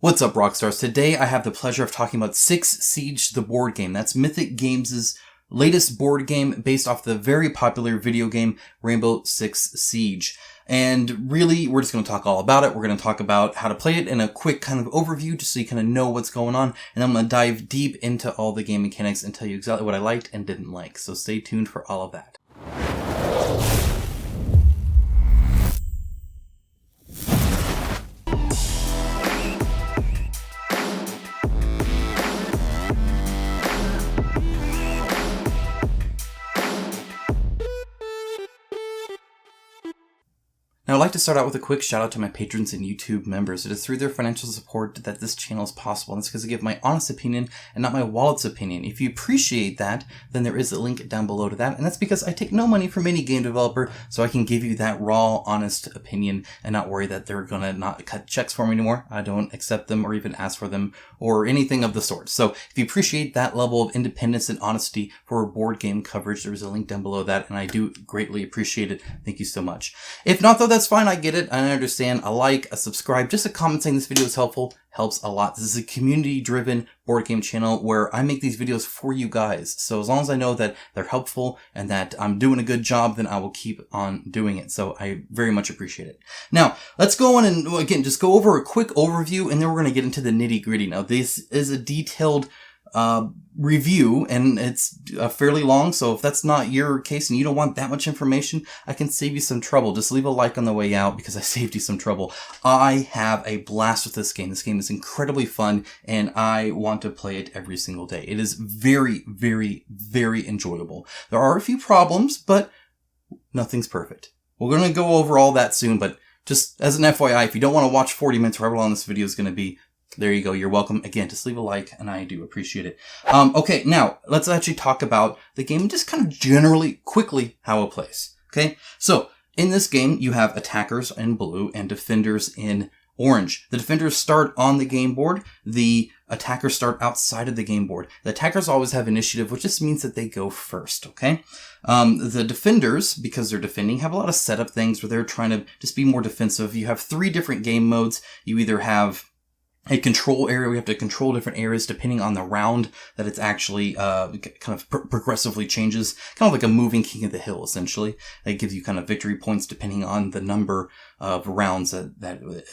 What's up, Rockstars? Today I have the pleasure of talking about Six Siege, the board game. That's Mythic Games' latest board game based off the very popular video game Rainbow Six Siege. And really, we're just going to talk all about it. We're going to talk about how to play it in a quick kind of overview just so you kind of know what's going on. And I'm going to dive deep into all the game mechanics and tell you exactly what I liked and didn't like. So stay tuned for all of that. Now, I'd like to start out with a quick shout out to my patrons and YouTube members. It is through their financial support that this channel is possible, and it's because I give my honest opinion and not my wallet's opinion. If you appreciate that, then there is a link down below to that, and that's because I take no money from any game developer, so I can give you that raw, honest opinion and not worry that they're gonna not cut checks for me anymore. I don't accept them or even ask for them or anything of the sort. So if you appreciate that level of independence and honesty for board game coverage, there is a link down below that, and I do greatly appreciate it. Thank you so much. If not, though, that's fine. I get it. I understand. A like, a subscribe, just a comment saying this video is helpful helps a lot. This is a community-driven board game channel where I make these videos for you guys. So as long as I know that they're helpful and that I'm doing a good job, then I will keep on doing it. So I very much appreciate it. Now, let's go on and, again, just go over a quick overview, and then we're going to get into the nitty-gritty. Now, this is a detailed review, and it's fairly long, so if that's not your case and you don't want that much information, I can save you some trouble. Just leave a like on the way out because I saved you some trouble. I have a blast with this game. This game is incredibly fun, and I want to play it every single day. It is very, very, very enjoyable. There are a few problems, but nothing's perfect. We're going to go over all that soon, but just as an FYI, if you don't want to watch 40 minutes or however long this video is going to be, there you go. You're welcome. Again, just leave a like, and I do appreciate it. Okay, now, let's actually talk about the game and just kind of generally, quickly, how it plays. Okay? So, in this game, you have attackers in blue and defenders in orange. The defenders start on the game board. The attackers start outside of the game board. The attackers always have initiative, which just means that they go first, okay? The defenders, because they're defending, have a lot of setup things where they're trying to just be more defensive. You have 3 different game modes. You either have a control area. We have to control different areas depending on the round that it's actually kind of progressively changes. Kind of like a moving king of the hill, essentially. It gives you kind of victory points depending on the number of rounds that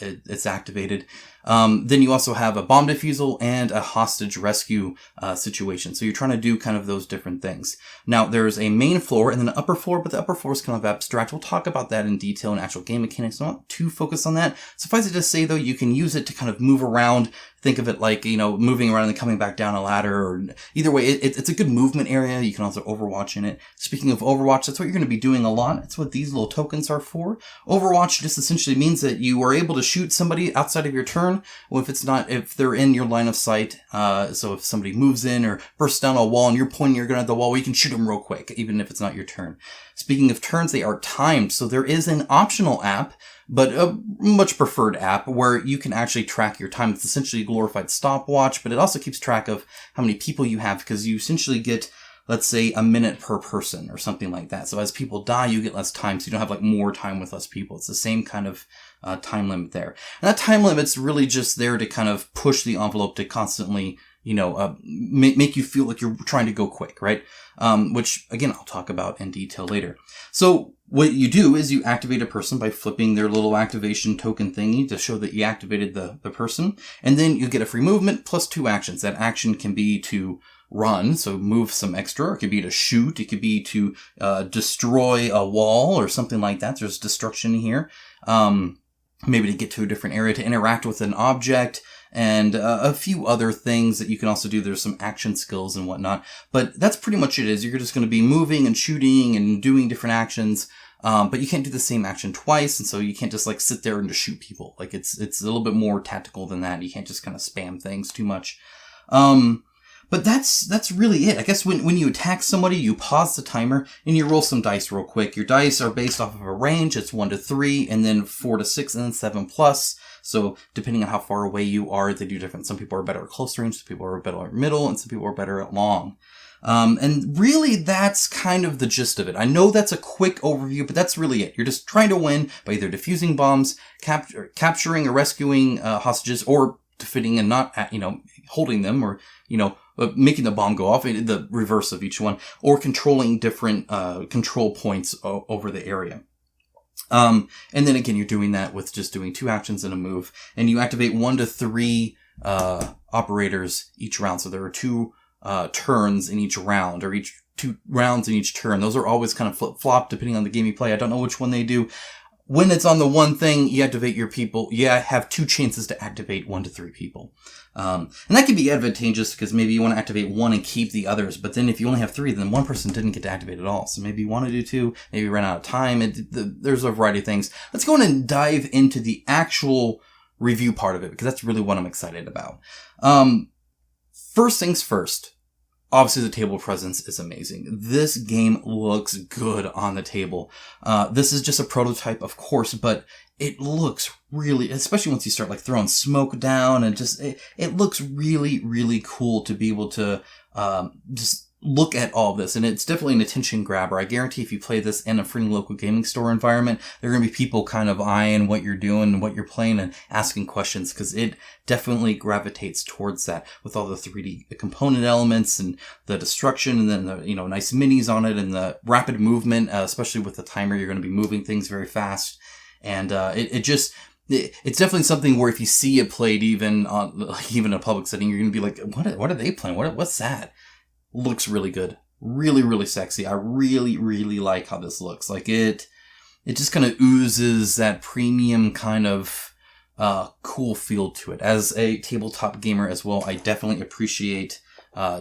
it's activated. Then you also have a bomb defusal and a hostage rescue situation. So you're trying to do kind of those different things. Now, there's a main floor and then an upper floor, but the upper floor is kind of abstract. We'll talk about that in detail in actual game mechanics. I'm not too focused on that. Suffice it to say, though, you can use it to kind of move around. Think of it like, moving around and then coming back down a ladder, or either way, it's a good movement area. You can also Overwatch in it. Speaking of Overwatch, that's what you're going to be doing a lot. That's what these little tokens are for. Overwatch just essentially means that you are able to shoot somebody outside of your turn, if they're in your line of sight. So if somebody moves in or bursts down a wall and you're pointing your gun at the wall, well, you can shoot them real quick, even if it's not your turn. Speaking of turns, they are timed. So there is an optional app, but a much preferred app where you can actually track your time. It's essentially a glorified stopwatch, but it also keeps track of how many people you have, because you essentially get, let's say, a minute per person or something like that. So as people die, you get less time, so you don't have more time with less people. It's the same kind of time limit there. And that time limit's really just there to kind of push the envelope to constantly, make you feel like you're trying to go quick, right? Which, again, I'll talk about in detail later. So what you do is you activate a person by flipping their little activation token thingy to show that you activated the person. And then you get a free movement plus 2 actions. That action can be to run, so move some extra. It could be to shoot. It could be to destroy a wall or something like that. There's destruction here. Maybe to get to a different area, to interact with an object, and a few other things that you can also do. There's some action skills and whatnot, but that's pretty much it. You're just going to be moving and shooting and doing different actions, but you can't do the same action twice, and so you can't just sit there and just shoot people. It's a little bit more tactical than that. You can't just kind of spam things too much. But that's really it. I guess when you attack somebody, you pause the timer and you roll some dice real quick. Your dice are based off of a range. It's 1 to 3, and then 4 to 6, and then 7+. So depending on how far away you are, they do different. Some people are better at close range, some people are better at middle, and some people are better at long. And really, that's kind of the gist of it. I know that's a quick overview, but that's really it. You're just trying to win by either defusing bombs, capturing or rescuing hostages, or fitting and not, holding them or, making the bomb go off, the reverse of each one, or controlling different, control points over the area. And then again, you're doing that with just doing 2 actions and a move, and you activate 1 to 3, operators each round. So there are 2, turns in each round, or 2 rounds in each turn. Those are always kind of flip-flop depending on the game you play. I don't know which one they do. When it's on the one thing, you activate your people. You have 2 chances to activate 1 to 3 people. And that can be advantageous because maybe you want to activate 1 and keep the others. But then if you only have 3, then one person didn't get to activate at all. So maybe you want to do 2, maybe you run out of time. There's a variety of things. Let's go in and dive into the actual review part of it, because that's really what I'm excited about. First things first. Obviously, the table presence is amazing. This game looks good on the table. This is just a prototype, of course, but it looks really, especially once you start like throwing smoke down and just, it looks really, really cool to be able to just look at all of this. And it's definitely an attention grabber. I guarantee if you play this in a friendly local gaming store environment, there are going to be people kind of eyeing what you're doing and what you're playing and asking questions, because it definitely gravitates towards that with all the 3D component elements and the destruction, and then the, nice minis on it and the rapid movement, especially with the timer, you're going to be moving things very fast. And, it's definitely something where if you see it played even in a public setting, you're going to be like, what are they playing? What's that? Looks really good. Really, really sexy. I really, really like how this looks. Like it just kind of oozes that premium kind of, cool feel to it. As a tabletop gamer as well, I definitely appreciate,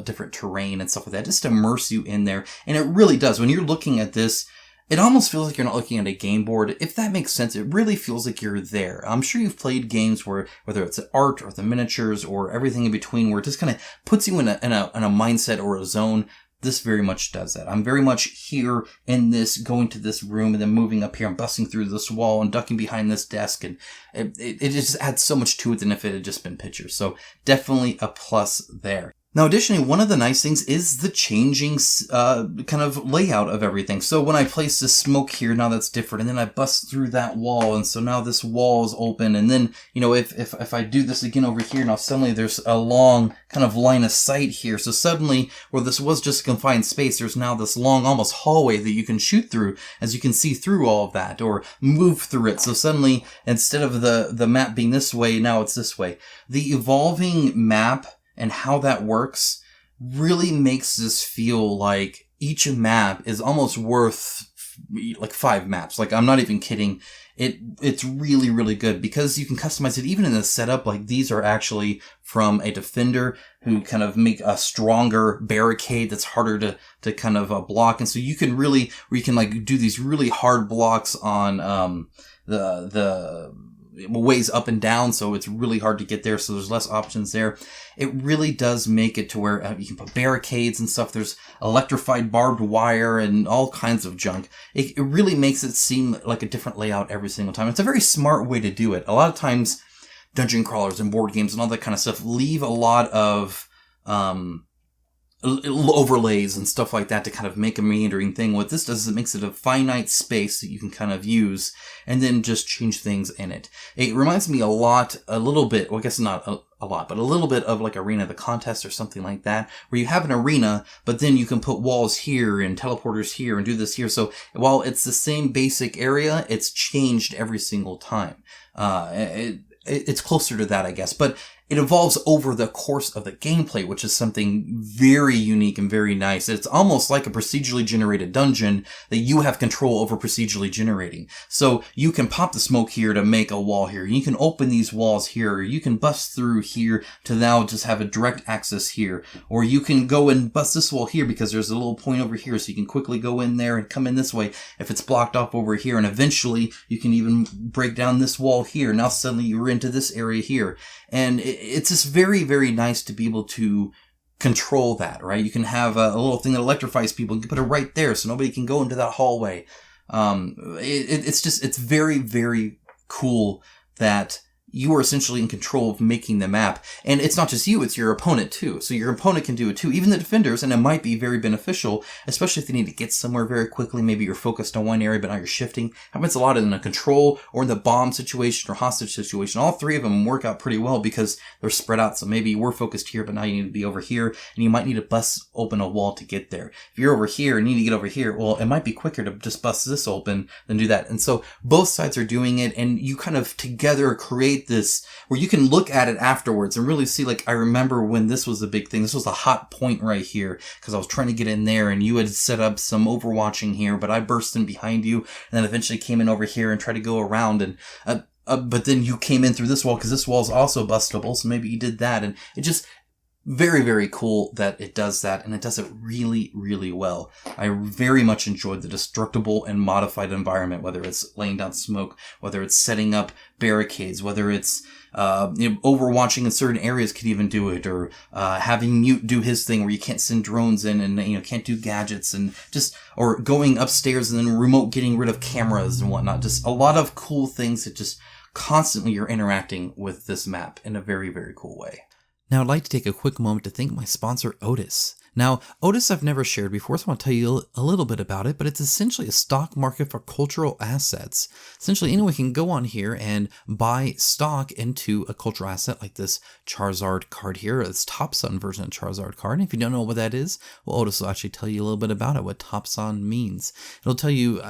different terrain and stuff like that. Just immerse you in there. And it really does. When you're looking at this, it almost feels like you're not looking at a game board. If that makes sense, it really feels like you're there. I'm sure you've played games where, whether it's the art or the miniatures or everything in between, where it just kind of puts you in a mindset or a zone. This very much does that. I'm very much here in this, going to this room and then moving up here and busting through this wall and ducking behind this desk. And it just adds so much to it than if it had just been pictures. So definitely a plus there. Now, additionally, one of the nice things is the changing kind of layout of everything. So when I place this smoke here, now that's different. And then I bust through that wall. And so now this wall is open. And then, if I do this again over here, now suddenly there's a long kind of line of sight here. So suddenly, where this was just a confined space, there's now this long, almost hallway that you can shoot through, as you can see through all of that or move through it. So suddenly, instead of the map being this way, now it's this way. The evolving map and how that works really makes this feel like each map is almost worth like 5 maps. Like, I'm not even kidding. It's really, really good because you can customize it even in the setup. Like, these are actually from a defender who kind of make a stronger barricade that's harder to kind of block. And so you can like do these really hard blocks on the ways up and down, so it's really hard to get there, so there's less options there. It really does make it to where you can put barricades and stuff. There's electrified barbed wire and all kinds of junk. It really makes it seem like a different layout every single time. It's a very smart way to do it. A lot of times dungeon crawlers and board games and all that kind of stuff leave a lot of overlays and stuff like that to kind of make a meandering thing. What this does is it makes it a finite space that you can kind of use and then just change things in it. It reminds me a little bit, well, I guess not a lot, but a little bit of like Arena the Contest or something like that, where you have an arena, but then you can put walls here and teleporters here and do this here. So while it's the same basic area, it's changed every single time. It's closer to that, I guess, but it evolves over the course of the gameplay, which is something very unique and very nice. It's almost like a procedurally generated dungeon that you have control over procedurally generating. So you can pop the smoke here to make a wall here. You can open these walls here. Or you can bust through here to now just have a direct access here. Or you can go and bust this wall here because there's a little point over here, so you can quickly go in there and come in this way if it's blocked off over here. And eventually you can even break down this wall here. Now suddenly you're into this area here. And it's just very, very nice to be able to control that, right? You can have a little thing that electrifies people. You can put it right there so nobody can go into that hallway. It's very, very cool that you are essentially in control of making the map. And it's not just you, it's your opponent too. So your opponent can do it too, even the defenders, and it might be very beneficial, especially if they need to get somewhere very quickly. Maybe you're focused on one area, but now you're shifting. Happens a lot in a control or in the bomb situation or hostage situation. All three of them work out pretty well because they're spread out. So maybe you were focused here, but now you need to be over here, and you might need to bust open a wall to get there. If you're over here and you need to get over here, well, it might be quicker to just bust this open than do that. And so both sides are doing it, and you kind of together create this where you can look at it afterwards and really see, like, I remember when this was a big thing. This was a hot point right here because I was trying to get in there, and you had set up some overwatching here, but I burst in behind you and then eventually came in over here and tried to go around, and but then you came in through this wall because this wall is also bustable, so maybe you did that. And it just very, very cool that it does that, and it does it really, really well. I very much enjoyed the destructible and modified environment, whether it's laying down smoke, whether it's setting up barricades, whether it's overwatching in certain areas could even do it, or having Mute do his thing where you can't send drones in and can't do gadgets, and just, or going upstairs and then remote getting rid of cameras and whatnot. Just a lot of cool things that just constantly you're interacting with this map in a very, very cool way. Now, I'd like to take a quick moment to thank my sponsor, Otis. Now, Otis I've never shared before, so I want to tell you a little bit about it, but it's essentially a stock market for cultural assets. Essentially, anyone can go on here and buy stock into a cultural asset like this Charizard card here, this Top Sun version of Charizard card. And if you don't know what that is, well, Otis will actually tell you a little bit about it, what Top Sun means. It'll tell you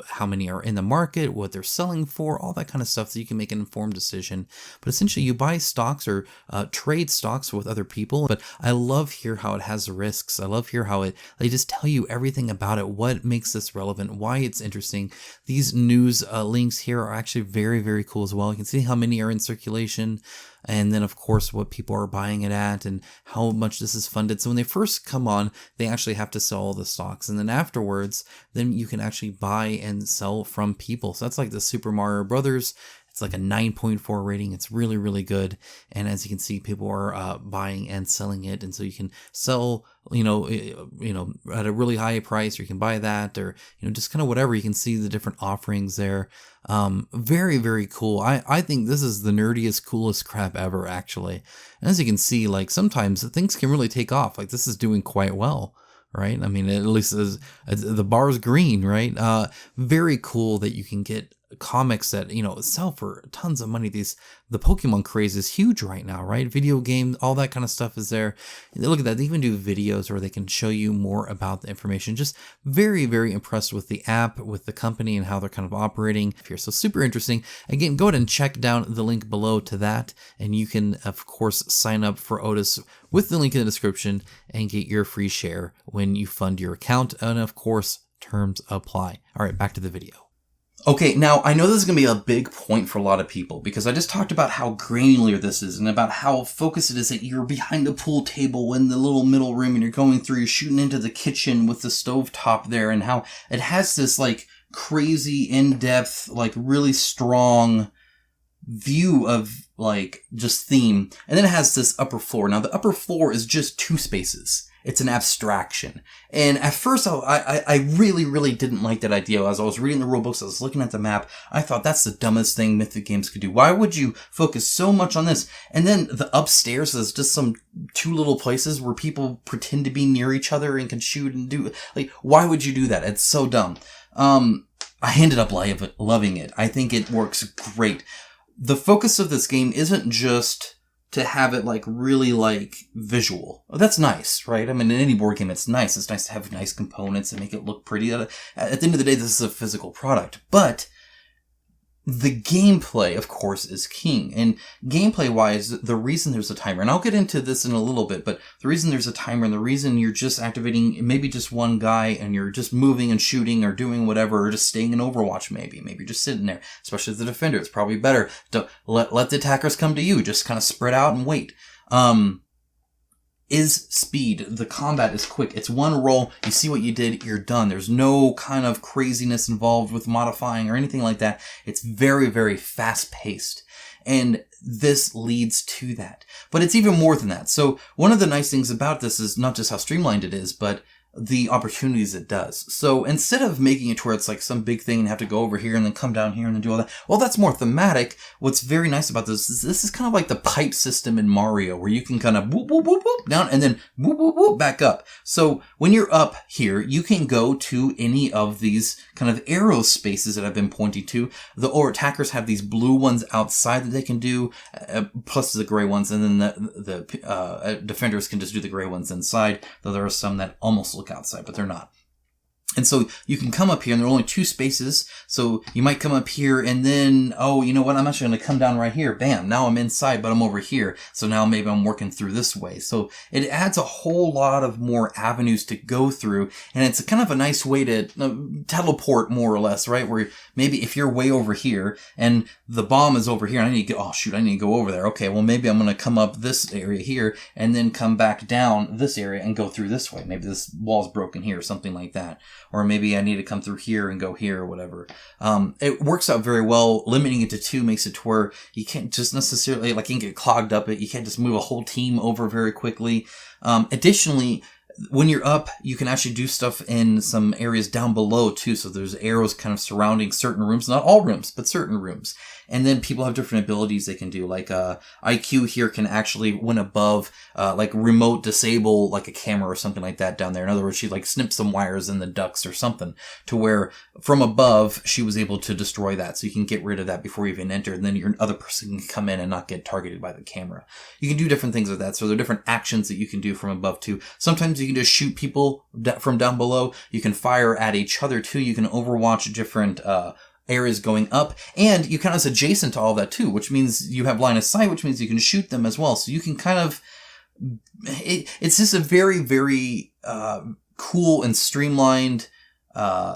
how many are in the market, what they're selling for, all that kind of stuff, so you can make an informed decision. But essentially, you buy stocks or trade stocks with other people. But I love here how it has risks. I love here how they just tell you everything about it, what makes this relevant, why it's interesting. These news links here are actually very, very cool as well. You can see how many are in circulation, and then of course what people are buying it at and how much this is funded. So when they first come on, they actually have to sell all the stocks, and then afterwards, then you can actually buy and sell from people. So that's like the Super Mario Brothers. It's like a 9.4 rating. It's really, really good. And as you can see, people are buying and selling it. And so you can sell, at a really high price, or you can buy that, or, just kind of whatever. You can see the different offerings there. Very, very cool. I think this is the nerdiest, coolest crap ever, actually. And as you can see, like, sometimes things can really take off. Like, this is doing quite well. Right? I mean, at least the bar's green, right? Very cool that you can get comics that, sell for tons of money. The Pokemon craze is huge right now, right? Video game, all that kind of stuff is there. Look at that. They even do videos where they can show you more about the information. Just very, very impressed with the app, with the company, and how they're kind of operating here. So super interesting. Again, go ahead and check down the link below to that. And you can, of course, sign up for Otis with the link in the description and get your free share when you fund your account. And of course, terms apply. All right, back to the video. Okay, now I know this is going to be a big point for a lot of people because I just talked about how granular this is and about how focused it is that you're behind a pool table in the little middle room and you're going through, you're shooting into the kitchen with the stove top there, and how it has this like crazy in-depth, like really strong view of like just theme. And then it has this upper floor. Now the upper floor is just two spaces. It's an abstraction. And at first, I really, really didn't like that idea. As I was reading the rulebooks, I was looking at the map, I thought that's the dumbest thing Mythic Games could do. Why would you focus so much on this? And then the upstairs is just some two little places where people pretend to be near each other and can shoot and do, like, why would you do that? It's so dumb. I ended up loving it. I think it works great. The focus of this game isn't just to have it like really like visual. Oh, that's nice, right? I mean, in any board game, it's nice. It's nice to have nice components and make it look pretty. At the end of the day, this is a physical product, but the gameplay, of course, is king. And gameplay-wise, the reason there's a timer, and I'll get into this in a little bit, but the reason there's a timer and the reason you're just activating maybe just one guy and you're just moving and shooting or doing whatever, or just staying in Overwatch maybe you're just sitting there, especially as the defender, it's probably better to let the attackers come to you, just kind of spread out and wait. Is speed. The combat is quick. It's one roll. You see what you did, you're done. There's no kind of craziness involved with modifying or anything like that. It's very, very fast paced. And this leads to that. But it's even more than that. So one of the nice things about this is not just how streamlined it is, but the opportunities it does. So instead of making it to where it's like some big thing and have to go over here and then come down here and then do all that, well, that's more thematic. What's very nice about this is kind of like the pipe system in Mario, where you can kind of whoop, whoop, whoop, whoop, down and then whoop, whoop, whoop, back up. So when you're up here, you can go to any of these kind of arrow spaces that I've been pointing to. The attackers have these blue ones outside that they can do, plus the gray ones, and then the defenders can just do the gray ones inside, though there are some that almost look outside, but they're not. And so you can come up here, and there are only 2 spaces, so you might come up here, and then, oh, you know what, I'm actually going to come down right here. Bam, now I'm inside, but I'm over here, so now maybe I'm working through this way. So it adds a whole lot of more avenues to go through, and it's kind of a nice way to teleport, more or less, right? Where maybe if you're way over here, and the bomb is over here, and I need to go, oh shoot, I need to go over there. Okay, well maybe I'm going to come up this area here, and then come back down this area and go through this way. Maybe this wall's broken here, or something like that. Or maybe I need to come through here and go here or whatever. It works out very well. Limiting it to 2 makes it to where you can't just necessarily, like, you can get clogged up. You can't just move a whole team over very quickly. Additionally, when you're up, you can actually do stuff in some areas down below too. So there's arrows kind of surrounding certain rooms, not all rooms, but certain rooms. And then people have different abilities they can do. Like, IQ here can actually, when above, like remote disable like a camera or something like that down there. In other words, she like snipped some wires in the ducts or something to where from above she was able to destroy that. So you can get rid of that before you even enter. And then your other person can come in and not get targeted by the camera. You can do different things with that. So there are different actions that you can do from above too. Sometimes you can just shoot people from down below. You can fire at each other too. You can overwatch different, areas going up, and you kind of is adjacent to all that too, which means you have line of sight, which means you can shoot them as well. So you can kind of, it's just a very, very cool and streamlined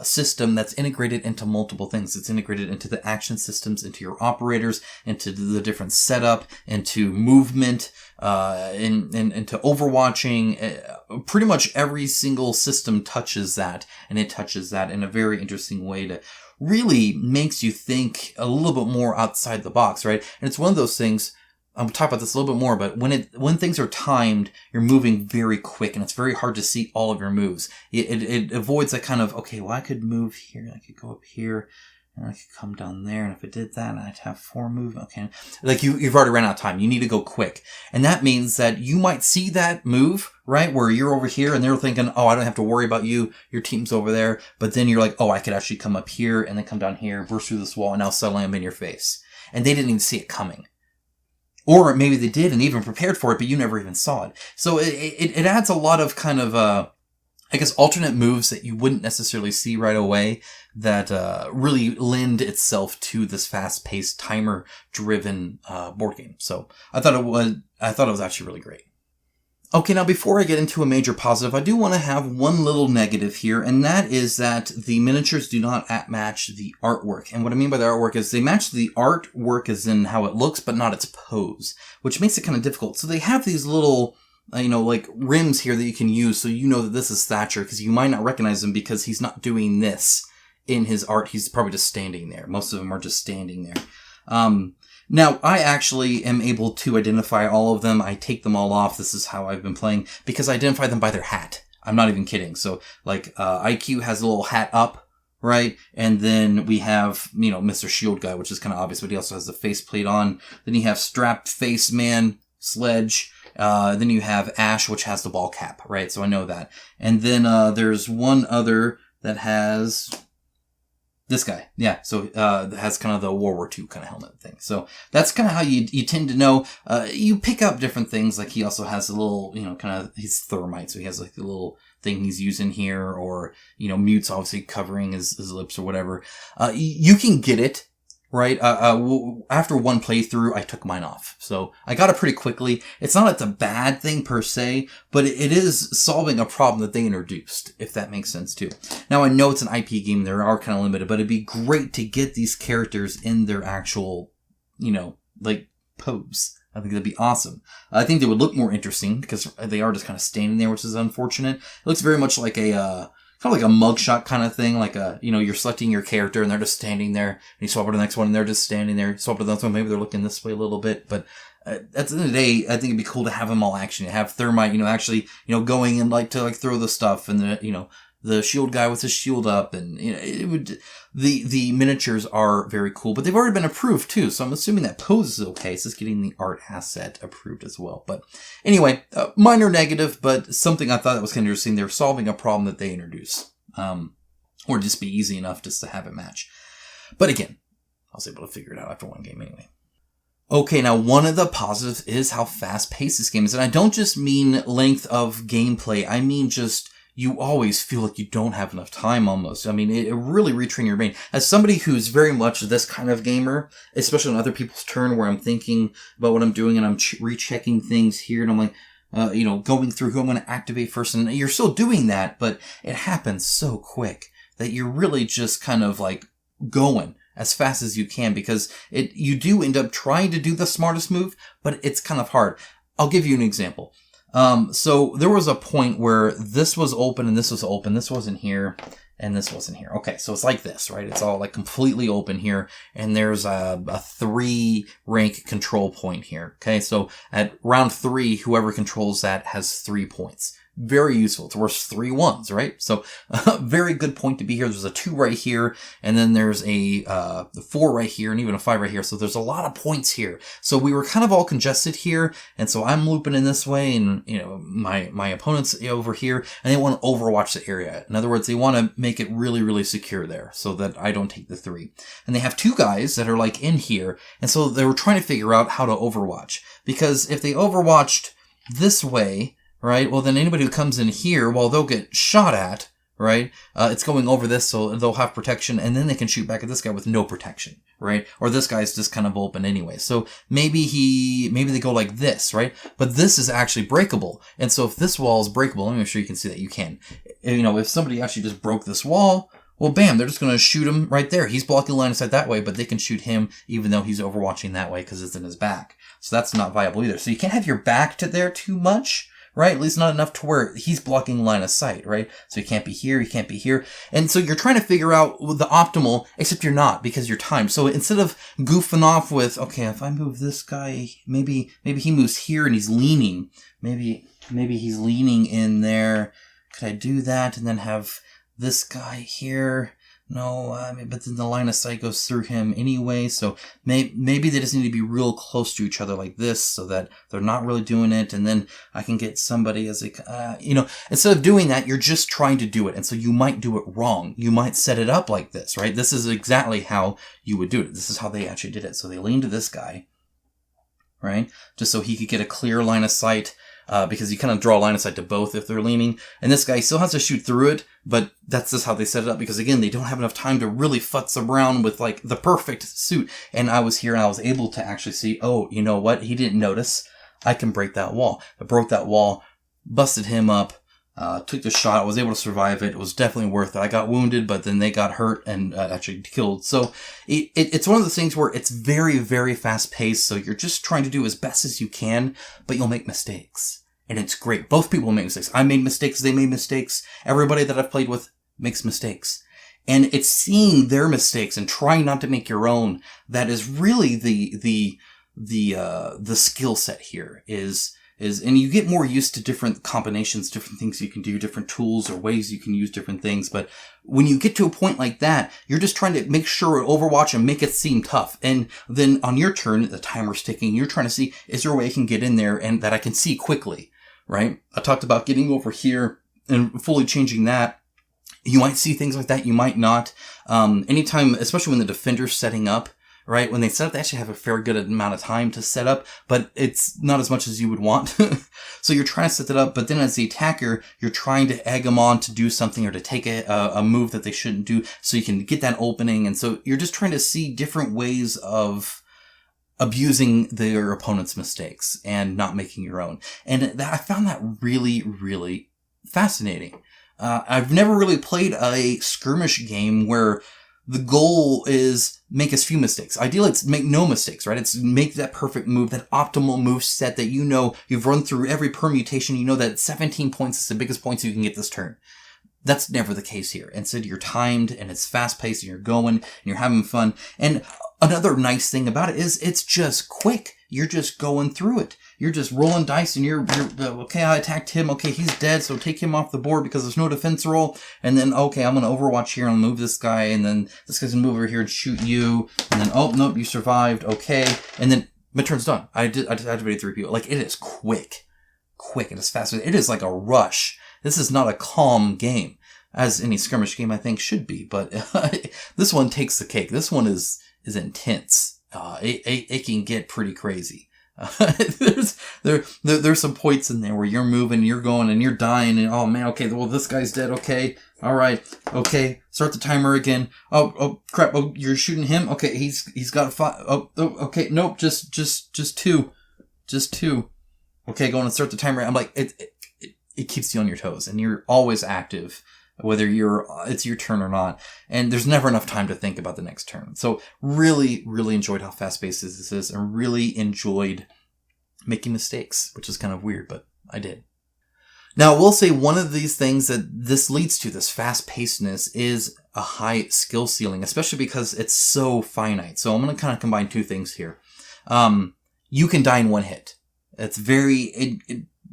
system that's integrated into multiple things. It's integrated into the action systems, into your operators, into the different setup, into movement, into overwatching. Pretty much every single system touches that, and it touches that in a very interesting way to really makes you think a little bit more outside the box, right? And it's one of those things, I'll talk about this a little bit more, but when things are timed, you're moving very quick, and it's very hard to see all of your moves. It avoids that kind of, okay, well, I could move here, I could go up here, and I could come down there, and if I did that, I'd have 4 moves. Okay. Like, you've already ran out of time. You need to go quick. And that means that you might see that move, right, where you're over here, and they're thinking, oh, I don't have to worry about you. Your team's over there. But then you're like, oh, I could actually come up here, and then come down here, burst through this wall, and now suddenly I'm in your face. And they didn't even see it coming. Or maybe they did and even prepared for it, but you never even saw it. So it adds a lot of kind of, I guess, alternate moves that you wouldn't necessarily see right away that really lend itself to this fast-paced, timer-driven board game. So I thought it was actually really great. Okay, now before I get into a major positive, I do want to have one little negative here, and that is that the miniatures do not match the artwork. And what I mean by the artwork is they match the artwork as in how it looks, but not its pose, which makes it kind of difficult. So they have these little, like rims here that you can use, so you know that this is Thatcher, because you might not recognize him because he's not doing this in his art. He's probably just standing there. Most of them are just standing there. Now, I actually am able to identify all of them. I take them all off. This is how I've been playing, because I identify them by their hat. I'm not even kidding. So, like, IQ has a little hat up, right? And then we have, Mr. Shield Guy, which is kind of obvious, but he also has the faceplate on. Then you have Strapped Face Man, Sledge. Then you have Ash, which has the ball cap, right? So I know that. And then there's one other that has this guy. Yeah, so that has kind of the World War II kind of helmet thing. So that's kind of how you tend to know. You pick up different things, like he also has a little, kind of, he's thermite, so he has like the little thing he's using here, or, Mute's obviously covering his lips or whatever. You can get it. Right? After one playthrough, I took mine off. So I got it pretty quickly. It's not a bad thing per se, but it is solving a problem that they introduced, if that makes sense too. Now, I know it's an IP game. They are kind of limited, but it'd be great to get these characters in their actual, like pose. I think that'd be awesome. I think they would look more interesting because they are just kind of standing there, which is unfortunate. It looks very much like a, kind of like a mugshot kind of thing, like you're selecting your character and they're just standing there, and you swap to the next one and they're just standing there, swap to the next one, maybe they're looking this way a little bit, but at the end of the day, I think it'd be cool to have them all action, have Thermite, actually, going and to throw the stuff, and the shield guy with his shield up, and it would, the miniatures are very cool, but they've already been approved too, so I'm assuming that pose is okay. It's just getting the art asset approved as well. But anyway, minor negative, but something I thought that was kind of interesting. They're solving a problem that they introduced, or just be easy enough just to have it match. But again, I was able to figure it out after one game anyway. Okay, now one of the positives is how fast-paced this game is, and I don't just mean length of gameplay, I mean just you always feel like you don't have enough time almost. I mean, it really retrains your brain. As somebody who's very much this kind of gamer, especially on other people's turn where I'm thinking about what I'm doing and I'm rechecking things here and I'm like, going through who I'm going to activate first, and you're still doing that, but it happens so quick that you're really just kind of like going as fast as you can, because you do end up trying to do the smartest move, but it's kind of hard. I'll give you an example. So there was a point where this was open and this was open. This wasn't here and this wasn't here. Okay. So it's like this, right? It's all like completely open here. And there's a 3 rank control point here. Okay. So at round 3, whoever controls that has 3 points. Very useful. It's worth 3 1s, right? So, very good point to be here. There's a 2 right here, and then there's a 4 right here, and even a 5 right here. So there's a lot of points here. So we were kind of all congested here, and so I'm looping in this way, and my opponent's over here, and they want to overwatch the area. In other words, they want to make it really, really secure there, so that I don't take the 3. And they have 2 guys that are like in here, and so they were trying to figure out how to overwatch, because if they overwatched this way, right, well then anybody who comes in here, well, they'll get shot at, right? It's going over this, so they'll have protection, and then they can shoot back at this guy with no protection, right? Or this guy's just kind of open anyway. So maybe they go like this, right? But this is actually breakable. And so if this wall is breakable, let me make sure you can see that you can. If somebody actually just broke this wall, well, bam, they're just going to shoot him right there. He's blocking line of sight that way, but they can shoot him even though he's overwatching that way because it's in his back. So that's not viable either. So you can't have your back to there too much, right? At least not enough to where he's blocking line of sight, right? So he can't be here, he can't be here. And so you're trying to figure out the optimal, except you're not because you're timed. So instead of goofing off with, okay, if I move this guy, maybe he moves here and he's leaning. Maybe he's leaning in there. Could I do that and then have this guy here? No, but then the line of sight goes through him anyway, so maybe they just need to be real close to each other like this so that they're not really doing it, and then I can get somebody as instead of doing that, you're just trying to do it, and so you might do it wrong. You might set it up like this, right? This is exactly how you would do it. This is how they actually did it. So they leaned to this guy, right? Just so he could get a clear line of sight, because you kind of draw a line of sight to both if they're leaning. And this guy still has to shoot through it, but that's just how they set it up, because again, they don't have enough time to really futz around with like the perfect suit. And I was here and I was able to actually see, oh, you know what? He didn't notice. I can break that wall. I broke that wall, busted him up, took the shot, was able to survive it. It was definitely worth it. I got wounded, but then they got hurt and actually killed. So it's one of those things where it's very, very fast paced. So you're just trying to do as best as you can, but you'll make mistakes. And it's great. Both people make mistakes. I made mistakes. They made mistakes. Everybody that I've played with makes mistakes. And it's seeing their mistakes and trying not to make your own that is really the skill set here is, and you get more used to different combinations, different things you can do, different tools or ways you can use different things. But when you get to a point like that, you're just trying to make sure Overwatch and make it seem tough. And then on your turn, the timer's ticking. You're trying to see, is there a way I can get in there and that I can see quickly, right? I talked about getting over here and fully changing that. You might see things like that. You might not. Anytime, especially when the defender's setting up, right? When they set up, they actually have a fair good amount of time to set up, but it's not as much as you would want. So you're trying to set that up, but then as the attacker, you're trying to egg them on to do something or to take a move that they shouldn't do so you can get that opening. And so you're just trying to see different ways of abusing their opponent's mistakes and not making your own. And I found that really, really fascinating. I've never really played a skirmish game where the goal is make as few mistakes. Ideally, it's make no mistakes, right? It's make that perfect move, that optimal move set that you know you've run through every permutation. You know that 17 points is the biggest points you can get this turn. That's never the case here. Instead, you're timed and it's fast paced and you're going and you're having fun. And another nice thing about it is it's just quick. You're just going through it. You're just rolling dice and you're okay, I attacked him. Okay, he's dead. So take him off the board because there's no defense roll. And then, okay, I'm going to Overwatch here and move this guy. And then this guy's going to move over here and shoot you. And then, oh, nope, you survived. Okay. And then my turn's done. I activated 3 people. Like, it is quick. It is fast. It is like a rush. This is not a calm game, as any skirmish game I think should be, but this one takes the cake. This one is intense. It can get pretty crazy. There's some points in there where you're moving, you're going, and you're dying, and oh man, okay, well this guy's dead. Okay, all right, okay, start the timer again. Oh crap! Oh, you're shooting him. Okay, he's got a 5. Oh, okay, nope, just 2, just 2. Okay, go on and start the timer. I'm like it keeps you on your toes and you're always active, whether it's your turn or not. And there's never enough time to think about the next turn. So really, really enjoyed how fast-paced this is and really enjoyed making mistakes, which is kind of weird, but I did. Now, I will say one of these things that this leads to, this fast-pacedness, is a high skill ceiling, especially because it's so finite. So I'm going to kind of combine 2 things here. You can die in 1 hit. It's very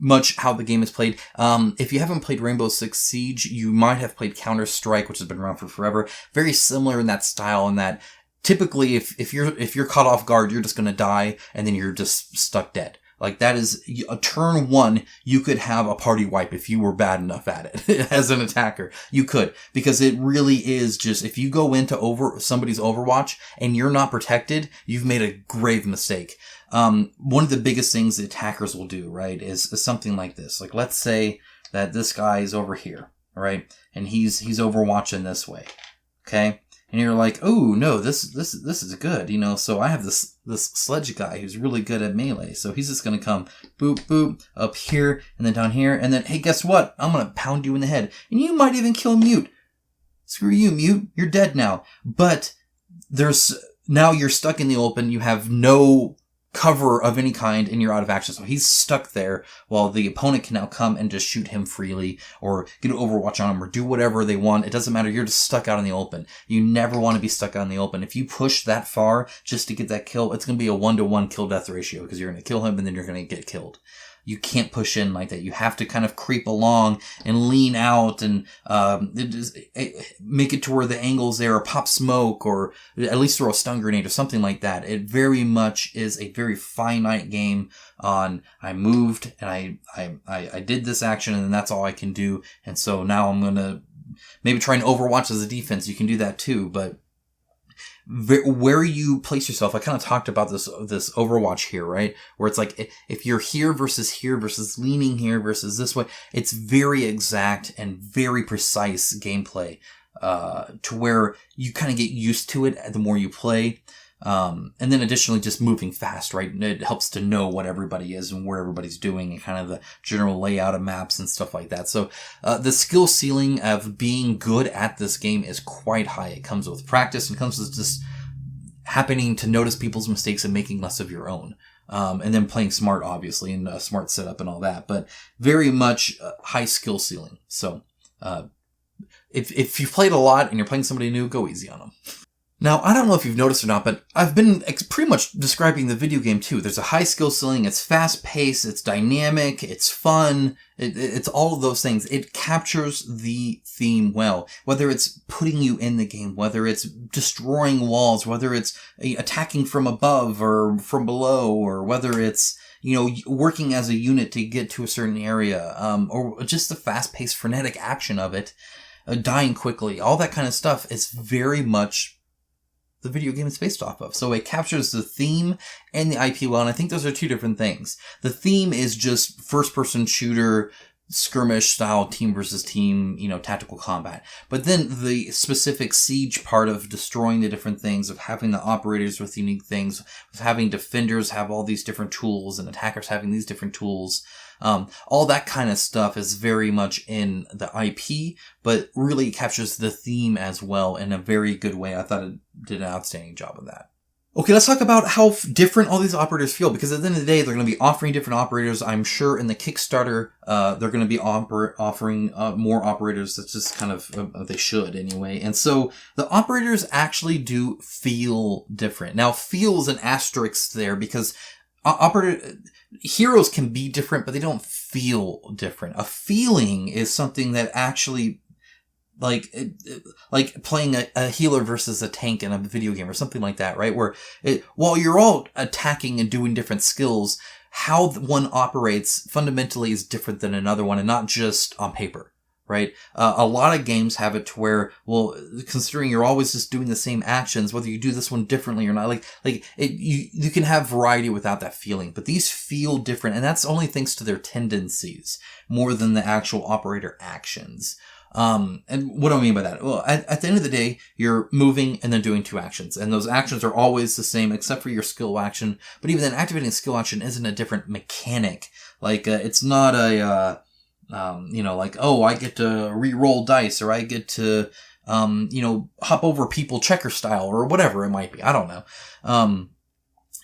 much how the game is played. If you haven't played Rainbow Six Siege, you might have played Counter-Strike, which has been around for forever. Very similar in that style, in that typically if you're caught off guard, you're just going to die, and then you're just stuck dead. Like, that is a turn 1, you could have a party wipe if you were bad enough at it as an attacker. You could, because it really is just, if you go into somebody's Overwatch and you're not protected, you've made a grave mistake. One of the biggest things the attackers will do, right, is something like this. Like, let's say that this guy is over here, right, and he's Overwatching this way, okay? And you're like, oh no, this is good, so I have this sledge guy who's really good at melee, so he's just gonna come boop boop up here and then down here, and then hey, guess what? I'm gonna pound you in the head, and you might even kill Mute. Screw you, Mute, you're dead now. But now you're stuck in the open. You have no cover of any kind and you're out of action. So he's stuck there while the opponent can now come and just shoot him freely or get an Overwatch on him or do whatever they want. It doesn't matter. You're just stuck out in the open. You never want to be stuck out in the open. If you push that far just to get that kill, it's going to be a 1-to-1 kill death ratio because you're going to kill him and then you're going to get killed. You can't push in like that. You have to kind of creep along and lean out and make it to where the angle's there, or pop smoke, or at least throw a stun grenade or something like that. It very much is a very finite game on I moved and I did this action and that's all I can do. And so now I'm going to maybe try and Overwatch as a defense. You can do that too, but where you place yourself, I kind of talked about this Overwatch here, right? Where it's like, if you're here versus leaning here versus this way, it's very exact and very precise gameplay, to where you kind of get used to it the more you play. And then additionally, just moving fast, right? It helps to know what everybody is and where everybody's doing and kind of the general layout of maps and stuff like that. So, the skill ceiling of being good at this game is quite high. It comes with practice and comes with just happening to notice people's mistakes and making less of your own. And then playing smart, obviously, and a smart setup and all that, but very much high skill ceiling. So, if you've played a lot and you're playing somebody new, go easy on them. Now, I don't know if you've noticed or not, but I've been pretty much describing the video game too. There's a high skill ceiling, it's fast paced, it's dynamic, it's fun, it's all of those things. It captures the theme well. Whether it's putting you in the game, whether it's destroying walls, whether it's attacking from above or from below, or whether it's, working as a unit to get to a certain area, or just the fast paced frenetic action of it, dying quickly, all that kind of stuff is very much the video game is based off of. So it captures the theme and the IP well, and I think those are two different things. The theme is just first-person shooter, skirmish style, team versus team, tactical combat. But then the specific siege part of destroying the different things, of having the operators with unique things, of having defenders have all these different tools and attackers having these different tools, all that kind of stuff is very much in the IP, but really captures the theme as well in a very good way. I thought it did an outstanding job of that. Okay, let's talk about how different all these operators feel, because at the end of the day, they're going to be offering different operators. I'm sure in the Kickstarter, they're going to be offering more operators. That's just kind of, they should anyway. And so the operators actually do feel different. Now, feels an asterisk there, because heroes can be different, but they don't feel different. A feeling is something that actually, like playing a healer versus a tank in a video game or something like that, right? Where while you're all attacking and doing different skills, how one operates fundamentally is different than another one, and not just on paper, right? A lot of games have it to where, well, considering you're always just doing the same actions, whether you do this one differently or not, you can have variety without that feeling, but these feel different, and that's only thanks to their tendencies more than the actual operator actions. And what do I mean by that? Well, at the end of the day, you're moving and then doing two actions, and those actions are always the same except for your skill action. But even then, activating skill action isn't a different mechanic. It's not oh, I get to re-roll dice, or I get to, hop over people checker style, or whatever it might be. I don't know.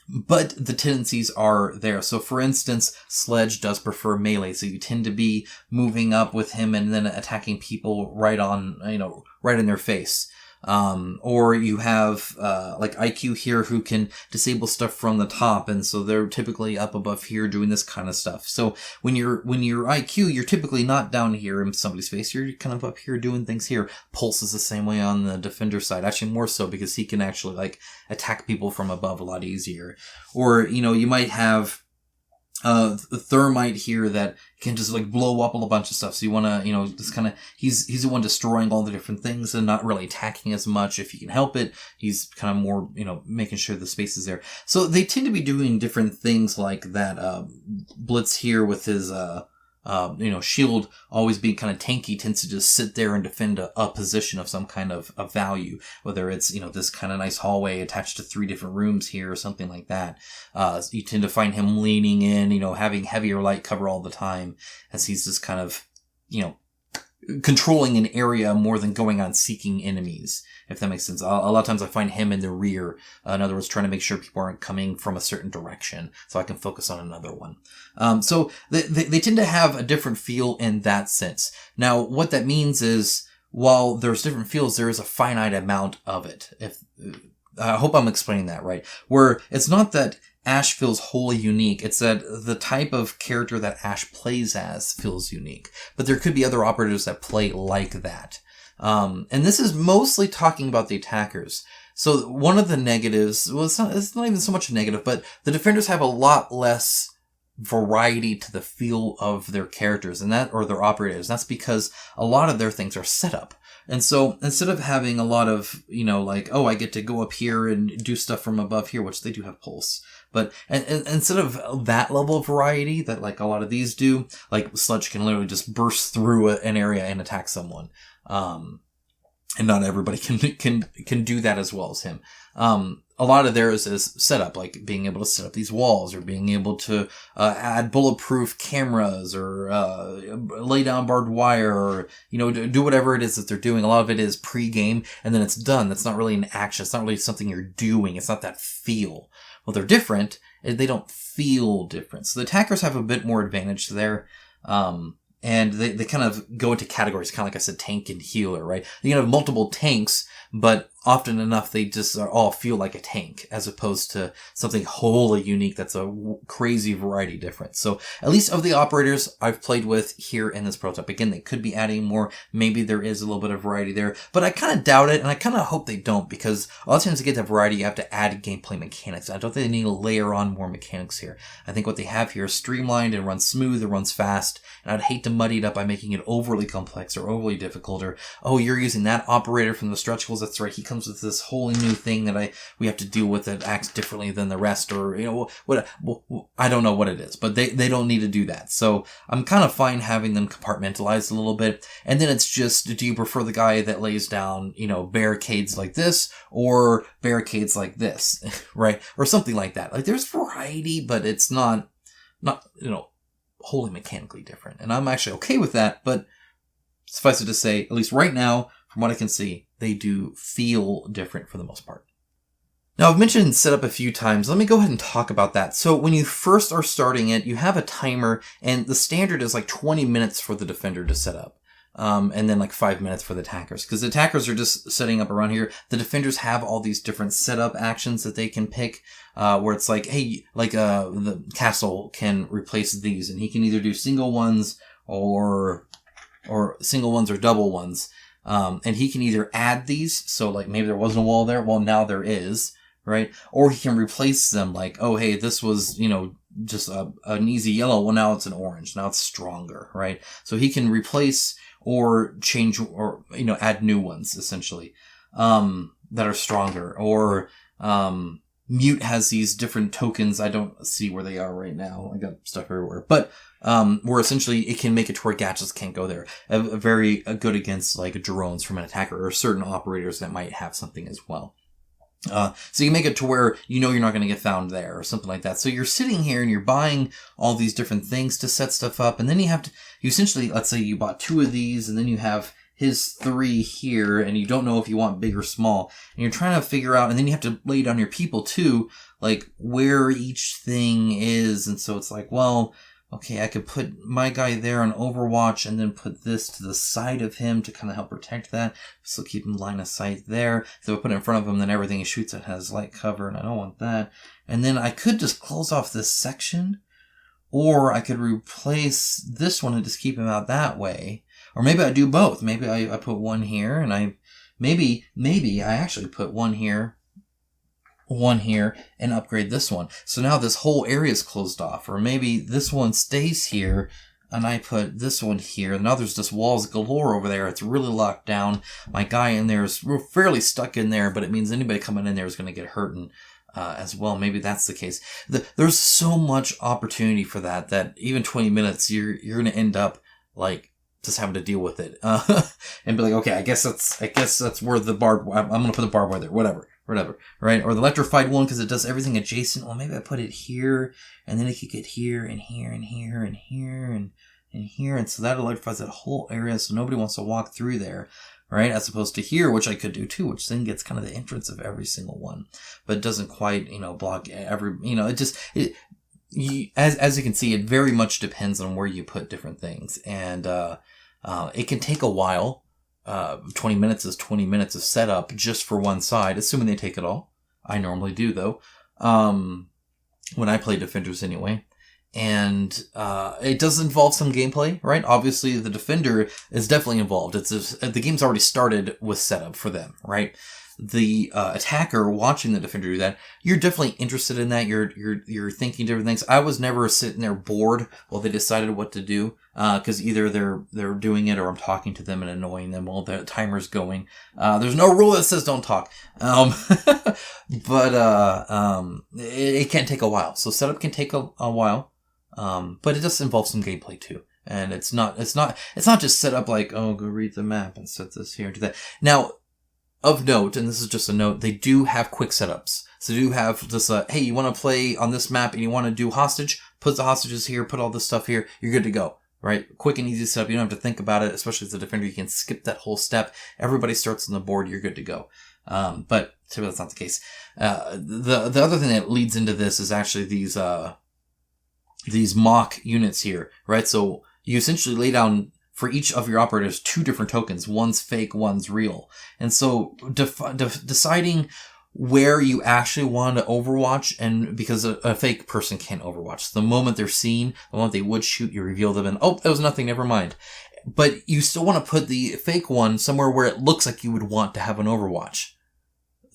But the tendencies are there. So for instance, Sledge does prefer melee, so you tend to be moving up with him and then attacking people right in their face. Or you have, IQ here who can disable stuff from the top, and so they're typically up above here doing this kind of stuff. So when you're IQ, you're typically not down here in somebody's face, you're kind of up here doing things here. Pulse is the same way on the defender side, actually more so, because he can actually, attack people from above a lot easier. Or, you might have Thermite here that can just blow up a bunch of stuff. So you want to, just kind of, he's the one destroying all the different things and not really attacking as much if you can help it. He's kind of more, making sure the space is there. So they tend to be doing different things like that. Blitz here with his, Shield always being kind of tanky tends to just sit there and defend a position of some kind of value, whether it's, this kind of nice hallway attached to 3 different rooms here or something like that. You tend to find him leaning in, having heavier light cover all the time, as he's just kind of, controlling an area more than going on seeking enemies, if that makes sense. A lot of times I find him in the rear. In other words, trying to make sure people aren't coming from a certain direction so I can focus on another one. So they tend to have a different feel in that sense. Now, what that means is, while there's different feels, there is a finite amount of it. I hope I'm explaining that right. Where it's not that Ash feels wholly unique. It's that the type of character that Ash plays as feels unique. But there could be other operators that play like that. And this is mostly talking about the attackers. So one of the negatives, well, it's not even so much a negative, but the defenders have a lot less variety to the feel of their characters or their operators. That's because a lot of their things are set up. And so instead of having a lot of, I get to go up here and do stuff from above here, which they do have pulse. But and instead of that level of variety that a lot of these do, Sludge can literally just burst through an area and attack someone. And not everybody can do that as well as him. A lot of theirs is set up, like being able to set up these walls, or being able to add bulletproof cameras, or lay down barbed wire, or do whatever it is that they're doing. A lot of it is pre-game, and then it's done. That's not really an action. It's not really something you're doing. It's not that feel. Well, they're different. They don't feel different. So the attackers have a bit more advantage there. And they kind of go into categories, kind of like I said, tank and healer, right? You can have multiple tanks, but often enough they just all feel like a tank, as opposed to something wholly unique that's a crazy variety difference. So at least of the operators I've played with here in this prototype, again, they could be adding more. Maybe there is a little bit of variety there, but I kind of doubt it, and I kind of hope they don't, because a lot of times to get that variety, you have to add gameplay mechanics. I don't think they need to layer on more mechanics here. I think what they have here is streamlined and runs smooth, and runs fast, and I'd hate to muddy it up by making it overly complex or overly difficult, or, oh, you're using that operator from the stretch goals, that's right, he comes with this wholly new thing that we have to deal with that acts differently than the rest, or, what, I don't know what it is, but they don't need to do that. So I'm kind of fine having them compartmentalized a little bit, and then it's just, do you prefer the guy that lays down, barricades like this, or barricades like this, right? Or something like that. There's variety, but it's not, wholly mechanically different. And I'm actually okay with that, but suffice it to say, at least right now, from what I can see, they do feel different for the most part. Now, I've mentioned setup a few times. Let me go ahead and talk about that. So when you first are starting it, you have a timer, and the standard is like 20 minutes for the defender to set up. And then like 5 minutes for the attackers. Because the attackers are just setting up around here. The defenders have all these different setup actions that they can pick, where it's like, hey, like, the castle can replace these, and he can either do single ones or single ones or double ones. And he can either add these, so like maybe there wasn't a wall there, well now there is, right? Or he can replace them, like, oh hey, this was, just an easy yellow, well now it's an orange, now it's stronger, right? So he can replace or change or, add new ones, essentially, that are stronger. Or, Mute has these different tokens. I don't see where they are right now. I got stuff everywhere. But, where essentially it can make it to where gadgets can't go there. Very good against, like, drones from an attacker or certain operators that might have something as well. So you make it to where you're not going to get found there or something like that. So you're sitting here and you're buying all these different things to set stuff up. And then you essentially, let's say you bought 2 of these and then you have his 3 here and you don't know if you want big or small. And you're trying to figure out, and then you have to lay down your people too, like where each thing is. And so it's like, well, okay, I could put my guy there on Overwatch and then put this to the side of him to kind of help protect that. So keep him line of sight there. So I put it in front of him, then everything he shoots at has light cover, and I don't want that. And then I could just close off this section, or I could replace this one and just keep him out that way. Or maybe I do both. Maybe I put one here, and maybe I actually put one here, and upgrade this one. So now this whole area is closed off. Or maybe this one stays here and I put this one here. Now there's just walls galore over there. It's really locked down. My guy in there is fairly stuck in there, but it means anybody coming in there is going to get hurt and, as well. Maybe that's the case. There's so much opportunity for that even 20 minutes, you're going to end up like just having to deal with it, and be like, okay, I guess that's where the I'm going to put the barbed wire there, whatever, right? Or the electrified one, because it does everything adjacent. Well, maybe I put it here, and then it could get here, and here, and here, and here, and here, and so that electrifies that whole area, so nobody wants to walk through there, right? As opposed to here, which I could do too, which then gets kind of the entrance of every single one, but it doesn't quite, block every, as you can see, it very much depends on where you put different things, and it can take a while. 20 minutes is 20 minutes of setup just for one side, assuming they take it all. I normally do, though, when I play Defenders anyway. And it does involve some gameplay, right? Obviously, the Defender is definitely involved. The game's already started with setup for them, right? The attacker watching the Defender do that, you're definitely interested in that. You're thinking different things. I was never sitting there bored while they decided what to do, because either they're doing it or I'm talking to them and annoying them while the timer's going. There's no rule that says don't talk. But it can take a while. So setup can take a while. But it does involve some gameplay too. And it's not just set up like, oh, go read the map and set this here and do that. Now, of note, and this is just a note, they do have quick setups. So they do have this, hey, you want to play on this map and you want to do hostage? Put the hostages here, put all this stuff here, you're good to go, right? Quick and easy setup. You don't have to think about it, especially as a defender. You can skip that whole step. Everybody starts on the board, you're good to go. But typically that's not the case. The other thing that leads into this is actually these mock units here, right? So you essentially lay down for each of your operators 2 different tokens. One's fake, one's real. And so deciding where you actually want to overwatch, and because a fake person can't overwatch. The moment they're seen, the moment they would shoot, you reveal them and, oh, that was nothing, never mind. But you still want to put the fake one somewhere where it looks like you would want to have an overwatch.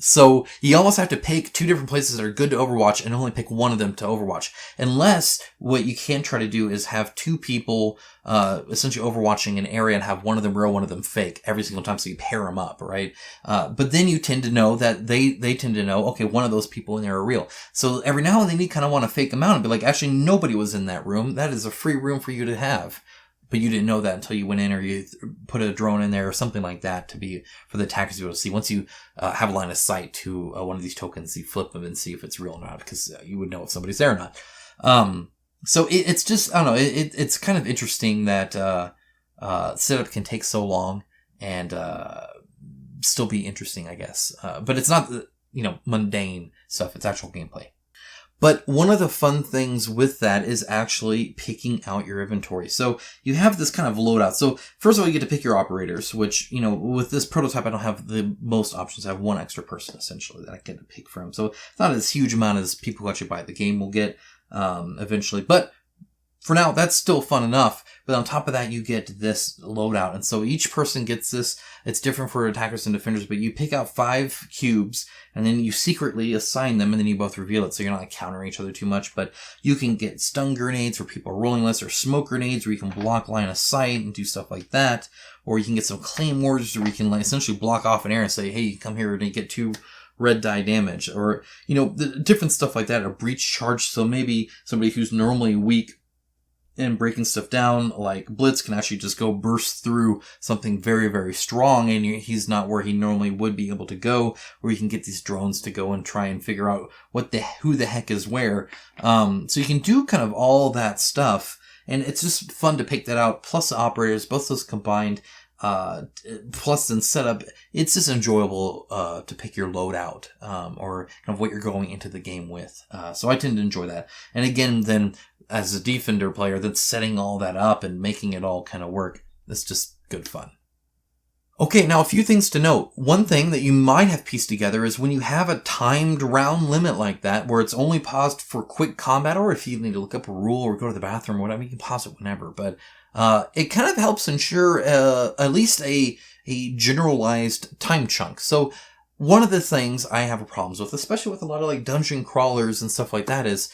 So you almost have to pick 2 different places that are good to overwatch and only pick one of them to overwatch. Unless what you can try to do is have 2 people essentially overwatching an area and have one of them real, one of them fake every single time, so you pair them up, right? But then you tend to know that they tend to know, okay, one of those people in there are real. So every now and then you kind of want to fake them out and be like, actually, nobody was in that room. That is a free room for you to have. But you didn't know that until you went in, or you put a drone in there or something like that for the attackers to be able to see. Once you have a line of sight to one of these tokens, you flip them and see if it's real or not, because you would know if somebody's there or not. So it's just, I don't know, it's kind of interesting that setup can take so long and still be interesting, I guess. But it's not mundane stuff. It's actual gameplay. But one of the fun things with that is actually picking out your inventory. So you have this kind of loadout. So first of all, you get to pick your operators, which, with this prototype, I don't have the most options. I have one extra person, essentially, that I get to pick from. So it's not as huge amount as people who actually buy the game will get eventually. But for now, that's still fun enough. But on top of that, you get this loadout. And so each person gets this. It's different for attackers and defenders, but you pick out 5 cubes and then you secretly assign them and then you both reveal it. So you're not countering each other too much, but you can get stun grenades where people are rolling less, or smoke grenades where you can block line of sight and do stuff like that. Or you can get some claymores where you can essentially block off an area and say, hey, come here and you get 2 red die damage, or, the different stuff like that. A breach charge. So maybe somebody who's normally weak and breaking stuff down, like Blitz, can actually just go burst through something very, very strong, and he's not where he normally would be able to go, or you can get these drones to go and try and figure out who the heck is where. So you can do kind of all that stuff, and it's just fun to pick that out, plus the operators, both those combined, plus then setup. It's just enjoyable to pick your loadout, or kind of what you're going into the game with. So I tend to enjoy that. And again, then, as a Defender player, that's setting all that up and making it all kind of work. It's just good fun. Okay, now a few things to note. One thing that you might have pieced together is when you have a timed round limit like that, where it's only paused for quick combat, or if you need to look up a rule or go to the bathroom or whatever, you can pause it whenever. But it kind of helps ensure at least a generalized time chunk. So one of the things I have problems with, especially with a lot of dungeon crawlers and stuff like that, is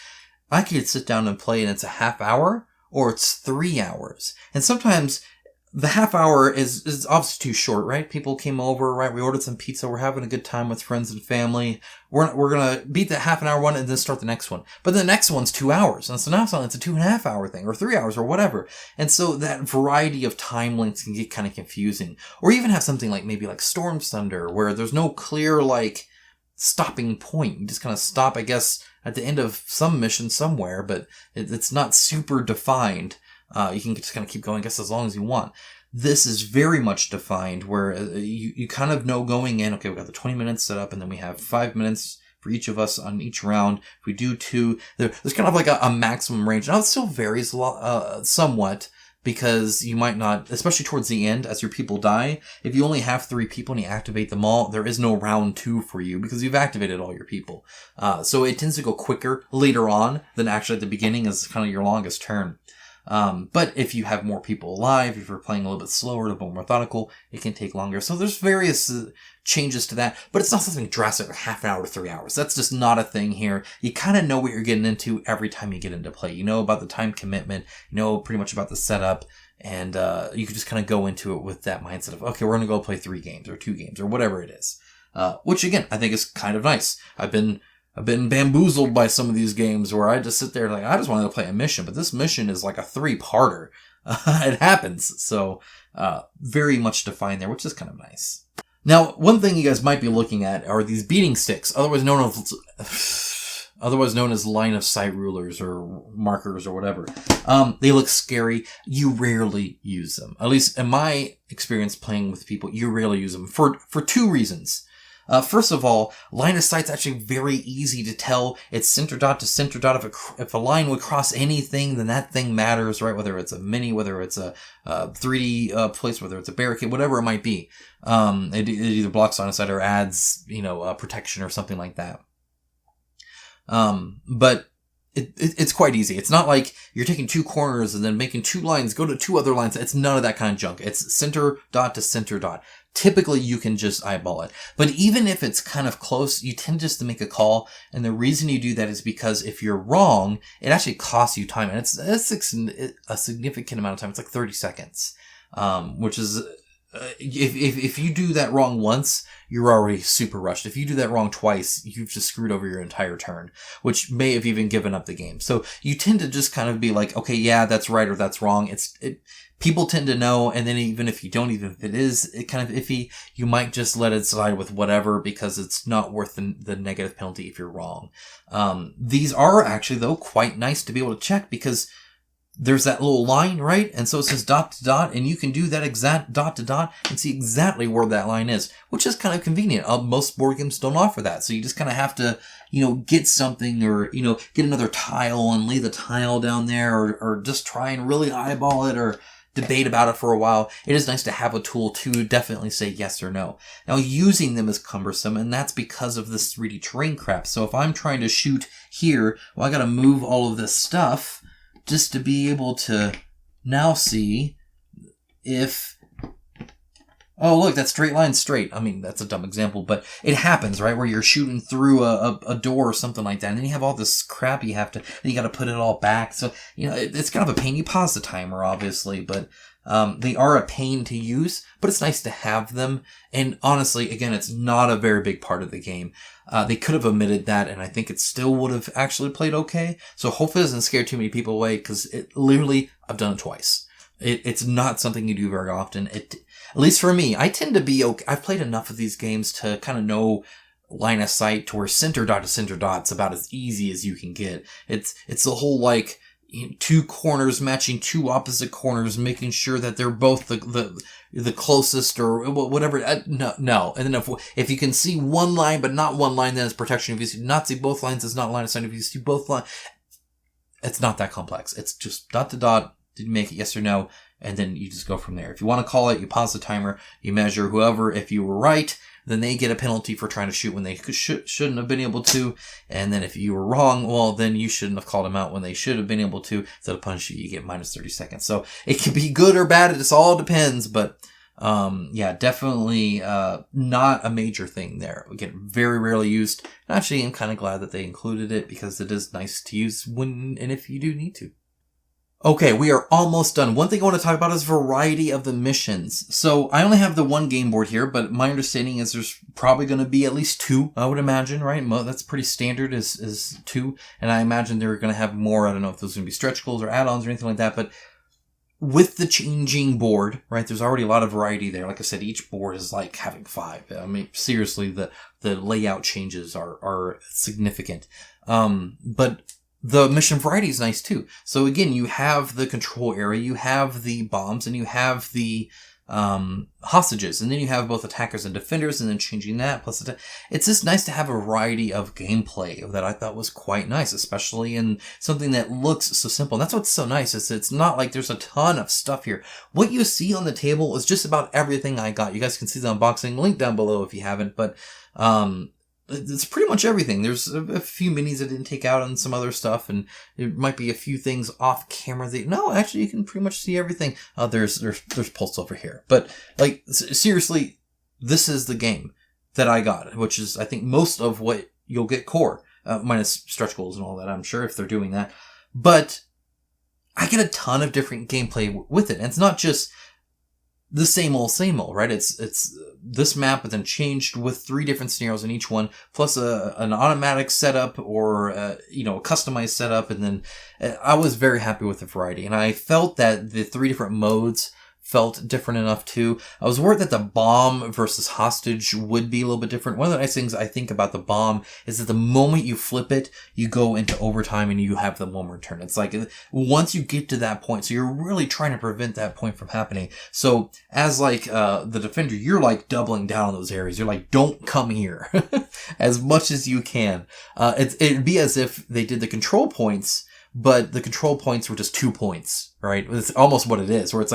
I could sit down and play and it's a half hour or it's 3 hours. And sometimes the half hour is obviously too short, right? People came over, right? We ordered some pizza. We're having a good time with friends and family. We're going to beat the half an hour one and then start the next one. But the next one's 2 hours. And so now it's a 2.5 hour thing, or 3 hours, or whatever. And so that variety of time lengths can get kind of confusing. Or even have something maybe like Storm Thunder, where there's no clear stopping point. You just kind of stop, I guess, at the end of some mission somewhere, but it's not super defined. You can just kind of keep going, I guess, as long as you want. This is very much defined, where you kind of know going in, okay, we've got the 20 minutes set up, and then we have 5 minutes for each of us on each round. If we do 2, there's kind of a maximum range. Now, it still varies somewhat, because you might not, especially towards the end, as your people die, if you only have 3 people and you activate them all, there is no round 2 for you because you've activated all your people. So it tends to go quicker later on than actually at the beginning as kind of your longest turn. But if you have more people alive, if you're playing a little bit slower, a little bit more methodical, it can take longer. So there's various changes to that, but it's not something drastic, like half an hour to 3 hours. That's just not a thing here. You kind of know what you're getting into every time you get into play. You know about the time commitment, you know pretty much about the setup, and you can just kind of go into it with that mindset of, okay, we're going to go play 3 games or 2 games or whatever it is. Which again, I think is kind of nice. I've been bamboozled by some of these games where I just sit there I just wanted to play a mission, but this mission is like a 3-parter. It happens. So, very much defined there, which is kind of nice. Now, one thing you guys might be looking at are these beating sticks, otherwise known as line of sight rulers or markers or whatever. They look scary. You rarely use them. At least in my experience playing with people, you rarely use them for 2 reasons. First of all, line of sight's actually very easy to tell. It's center dot to center dot. If a line would cross anything, then that thing matters, right? Whether it's a mini, whether it's a 3D place, whether it's a barricade, whatever it might be. It either blocks line of sight or adds, protection or something like that. But it's quite easy. It's not like you're taking 2 corners and then making 2 lines go to 2 other lines. It's none of that kind of junk. It's center dot to center dot. Typically, you can just eyeball it. But even if it's kind of close, you tend just to make a call. And the reason you do that is because if you're wrong, it actually costs you time. And it's a significant amount of time. It's like 30 seconds. Which is, if you do that wrong once, you're already super rushed. If you do that wrong twice, you've just screwed over your entire turn, which may have even given up the game. So you tend to just kind of be like, okay, yeah, that's right or that's wrong. People tend to know, and then even if it is kind of iffy, you might just let it slide with whatever because it's not worth the negative penalty if you're wrong. These are actually, though, quite nice to be able to check because there's that little line, right? And so it says dot to dot, and you can do that exact dot to dot and see exactly where that line is, which is kind of convenient. Most board games don't offer that. So you just kind of have to, get something or, get another tile and lay the tile down there or just try and really eyeball it or debate about it for a while. It is nice to have a tool to definitely say yes or no. Now, using them is cumbersome, and that's because of this 3D terrain crap. So if I'm trying to shoot here, well, I got to move all of this stuff just to be able to now see if, oh, look, that straight line's straight. I mean, that's a dumb example, but it happens, right? Where you're shooting through a door or something like that, and then you have all this crap you got to put it all back. So, it's kind of a pain. You pause the timer, obviously, but they are a pain to use, but it's nice to have them. And honestly, again, it's not a very big part of the game. They could have omitted that, and I think it still would have actually played okay. So hopefully it doesn't scare too many people away, because literally, I've done it twice. It's not something you do very often. At least for me, I tend to be okay. I've played enough of these games to kind of know line of sight to where center dot to center dot's about as easy as you can get. It's the whole, two corners matching two opposite corners, making sure that they're both the closest or whatever. No. And then if you can see one line but not one line, then it's protection. If you not see both lines, it's not line of sight. If you see both lines, it's not that complex. It's just dot to dot. Did you make it yes or no? And then you just go from there. If you want to call it, you pause the timer, you measure whoever. If you were right, then they get a penalty for trying to shoot when they shouldn't have been able to. And then if you were wrong, well, then you shouldn't have called them out when they should have been able to. Instead of punish you get minus 30 seconds. So it can be good or bad. It just all depends. But definitely not a major thing there. Again, very rarely used. And actually, I'm kind of glad that they included it, because it is nice to use when and if you do need to. Okay, we are almost done. One thing I want to talk about is variety of the missions. So I only have the one game board here, but my understanding is there's probably going to be at least two, I would imagine, right? That's pretty standard is two. And I imagine they're going to have more. I don't know if those are going to be stretch goals or add-ons or anything like that, but with the changing board, right, there's already a lot of variety there. Like I said, each board is like having 5. I mean, seriously, the layout changes are significant. But the mission variety is nice too. So again, you have the control area, you have the bombs, and you have the hostages, and then you have both attackers and defenders, and then changing that plus it's just nice to have a variety of gameplay that I thought was quite nice, especially in something that looks so simple. And that's what's so nice, is it's not like there's a ton of stuff here. What you see on the table is just about everything I got. You guys can see the unboxing link down below if you haven't, but it's pretty much everything. There's a few minis I didn't take out and some other stuff, and there might be a few things off camera no, actually you can pretty much see everything. There's Pulse over here. But seriously, this is the game that I got, which is I think most of what you'll get core, minus stretch goals and all that, I'm sure, if they're doing that. But I get a ton of different gameplay with it. And it's not just the same old, right? It's this map, but then changed with 3 different scenarios in each one, plus an automatic setup or, a customized setup. And then I was very happy with the variety. And I felt that the 3 different modes felt different enough too. I was worried that the bomb versus hostage would be a little bit different. One of the nice things I think about the bomb is that the moment you flip it, you go into overtime and you have the one return. It's like once you get to that point, so you're really trying to prevent that point from happening. So as the defender, you're doubling down on those areas. You're don't come here as much as you can. It'd be as if they did the control points, but the control points were just 2 points, right? It's almost what it is, where it's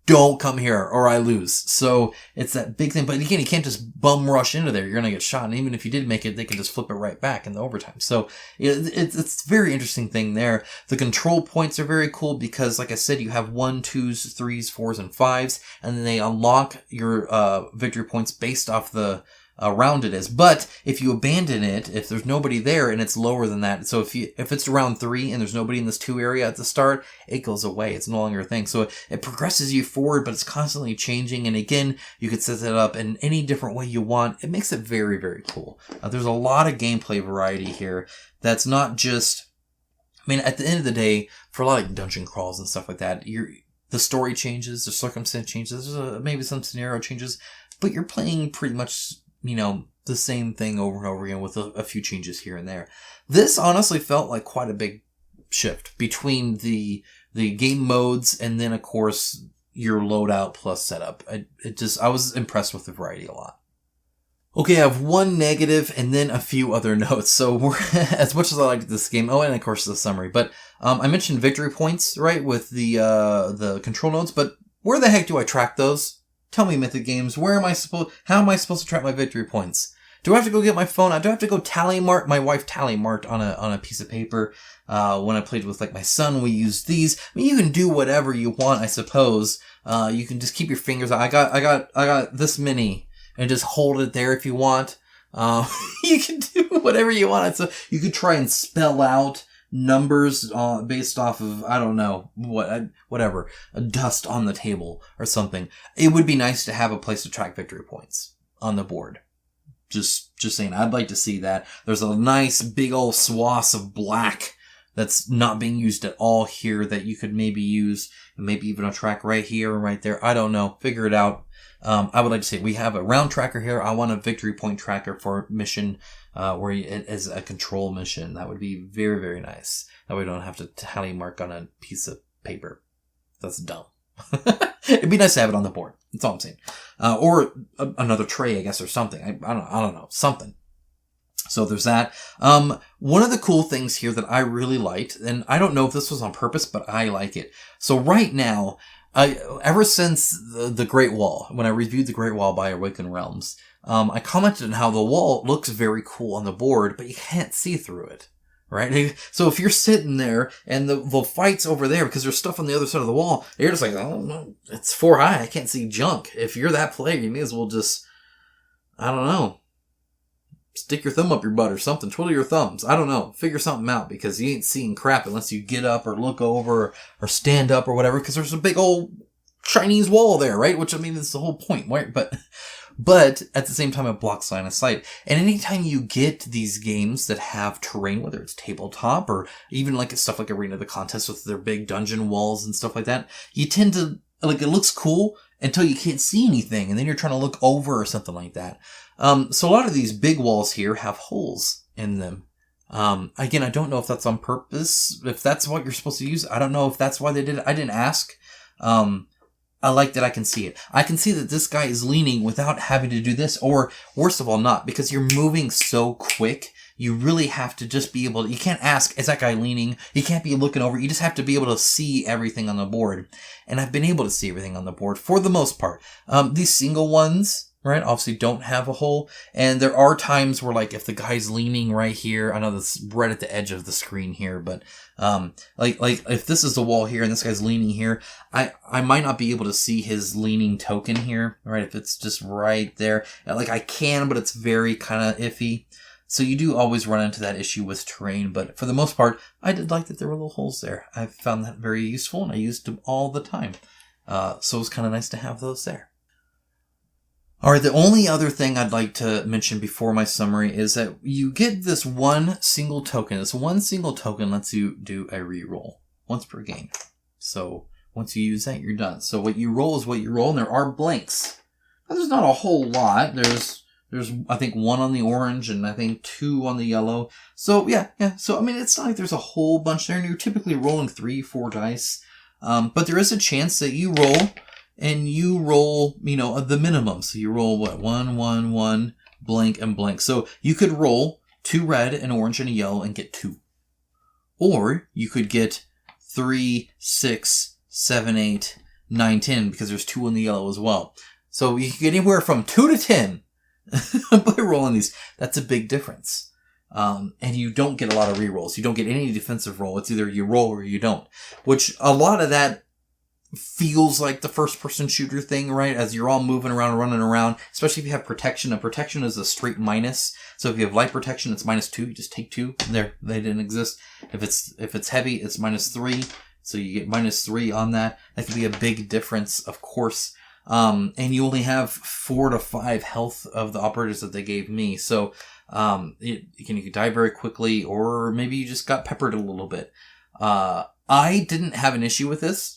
don't come here or I lose. So it's that big thing. But again, you can't just bum rush into there. You're going to get shot. And even if you did make it, they can just flip it right back in the overtime. So it's a very interesting thing there. The control points are very cool because, like I said, you have 1, 2s, 3s, 4s, and 5s. And then they unlock your victory points based off the round it is. But if you abandon it, if there's nobody there and it's lower than that, so if it's round 3 and there's nobody in this 2 area at the start, it goes away. It's no longer a thing. So it progresses you forward, but it's constantly changing. And again, you could set it up in any different way you want. It makes it very, very cool. There's a lot of gameplay variety here. That's not just, at the end of the day, for a lot of dungeon crawls and stuff like that, the story changes, the circumstance changes, there's maybe some scenario changes, but you're playing pretty much the same thing over and over again with a few changes here and there. This honestly felt like quite a big shift between the the game modes, and then of course your loadout plus setup. I was impressed with the variety a lot. Okay, I have one negative and then a few other notes. So as much as I liked this game, and of course the summary, but I mentioned victory points, right, with the control nodes, but where the heck do I track those? Tell me, Mythic Games, how am I supposed to track my victory points? Do I have to go get my phone? Do I have to go tally mark? My wife tally marked on a piece of paper. When I played with like my son, we used these. I mean, you can do whatever you want, I suppose. You can just keep your fingers out. I got this many. And just hold it there if you want. You can do whatever you want. So you could try and spell out numbers based off of, I don't know, whatever, a dust on the table or something. It would be nice to have a place to track victory points on the board. Just saying, I'd like to see that. There's a nice big old swath of black that's not being used at all here that you could maybe use, and maybe even a track right here or right there. I don't know. Figure it out. I would like to say we have a round tracker here. I want a victory point tracker for mission, where it is a control mission. That would be very, very nice. That way we don't have to tally mark on a piece of paper. That's dumb. It'd be nice to have it on the board. That's all I'm saying. Or another tray, I guess, or something. I don't know. Something. So there's that. One of the cool things here that I really liked, and I don't know if this was on purpose, but I like it. So right now, ever since the Great Wall, when I reviewed the Great Wall by Awakened Realms, I commented on how the wall looks very cool on the board, but you can't see through it, right? So if you're sitting there and the fight's over there because there's stuff on the other side of the wall, you're just like, oh no, it's 4 high, I can't see junk. If you're that player, you may as well just, I don't know, stick your thumb up your butt or something. Twiddle your thumbs. I don't know. Figure something out because you ain't seeing crap unless you get up or look over or stand up or whatever because there's a big old Chinese wall there, right? Which, I mean, is the whole point, right? But at the same time, it blocks line of sight. And anytime you get these games that have terrain, whether it's tabletop or even like stuff like Arena of the Contest with their big dungeon walls and stuff like that, you tend to, like, it looks cool until you can't see anything. And then you're trying to look over or something like that. So a lot of these big walls here have holes in them. Again, I don't know if that's on purpose, if that's what you're supposed to use. I don't know if that's why they did it. I didn't ask. I like that I can see it. I can see that this guy is leaning without having to do this, or worst of all, not, because you're moving so quick. You really have to just be able to, you can't ask, is that guy leaning? You can't be looking over. You just have to be able to see everything on the board. And I've been able to see everything on the board for the most part. These single ones, right, obviously don't have a hole. And there are times where, like, if the guy's leaning right here, I know that's right at the edge of the screen here, but, like if this is the wall here and this guy's leaning here, I might not be able to see his leaning token here, right? If it's just right there, like I can, but it's very kind of iffy. So you do always run into that issue with terrain, but for the most part, I did like that there were little holes there. I found that very useful and I used them all the time. So it was kind of nice to have those there. Alright, the only other thing I'd like to mention before my summary is that you get this one single token. This one single token lets you do a reroll once per game. So once you use that, you're done. So what you roll is what you roll, and there are blanks. Now, there's not a whole lot. There's I think 1 on the orange and I think 2 on the yellow. So yeah. So I mean, it's not like there's a whole bunch there, and you're typically rolling 3-4 dice. But there is a chance that you roll. And you roll, the minimum. So you roll, 1, 1, 1, blank, and blank. So you could roll 2 red, an orange, and a yellow and get 2. Or you could get 3, 6, 7, 8, 9, 10, because there's 2 in the yellow as well. So you can get anywhere from 2 to 10 by rolling these. That's a big difference. And you don't get a lot of rerolls. You don't get any defensive roll. It's either you roll or you don't. Which a lot of that feels like the first-person shooter thing, right? As you're all moving around, running around, especially if you have protection. And protection is a straight minus. So if you have light protection, it's -2. You just take 2. There, they didn't exist. If it's heavy, it's -3. So you get -3 on that. That can be a big difference, of course. And you only have 4 to 5 health of the operators that they gave me. So you can die very quickly, or maybe you just got peppered a little bit. I didn't have an issue with this.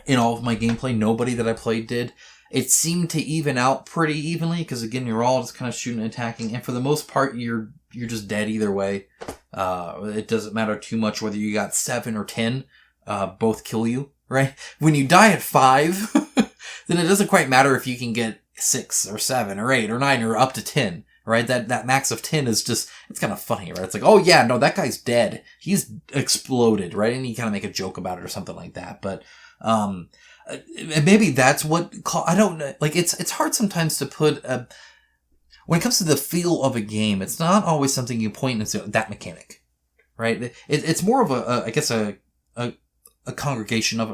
In all of my gameplay, nobody that I played did. It seemed to even out pretty evenly, because again, you're all just kind of shooting and attacking, and for the most part, you're just dead either way. It doesn't matter too much whether you got 7 or 10 both kill you, right? When you die at 5, then it doesn't quite matter if you can get 6 or 7 or 8 or 9 or up to 10, right? That max of 10 is just, it's kind of funny, right? It's like, oh yeah, no, that guy's dead. He's exploded, right? And you kind of make a joke about it or something like that. But, maybe that's what, I don't know. Like, it's hard sometimes to put when it comes to the feel of a game, it's not always something you point into that mechanic, right? It's more of I guess a compilation of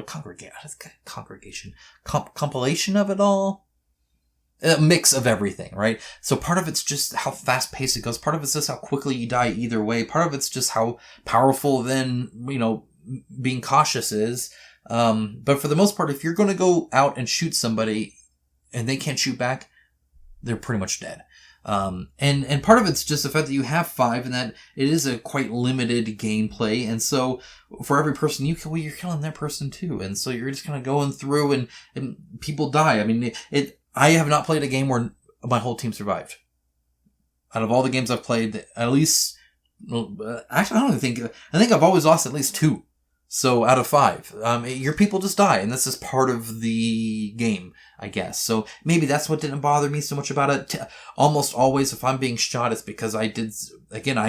it all. A mix of everything, right? So part of it's just how fast paced it goes. Part of it's just how quickly you die either way. Part of it's just how powerful then, being cautious is. But for the most part, if you're going to go out and shoot somebody and they can't shoot back, they're pretty much dead. And part of it's just the fact that you have 5 and that it is a quite limited gameplay. And so for every person you kill, you're killing that person too. And so you're just kind of going through and people die. I mean, I have not played a game where my whole team survived. Out of all the games I've played, at least, actually, I think I've always lost at least 2. So out of 5, your people just die, and this is part of the game, I guess. So maybe that's what didn't bother me so much about it. Almost always, if I'm being shot, it's because I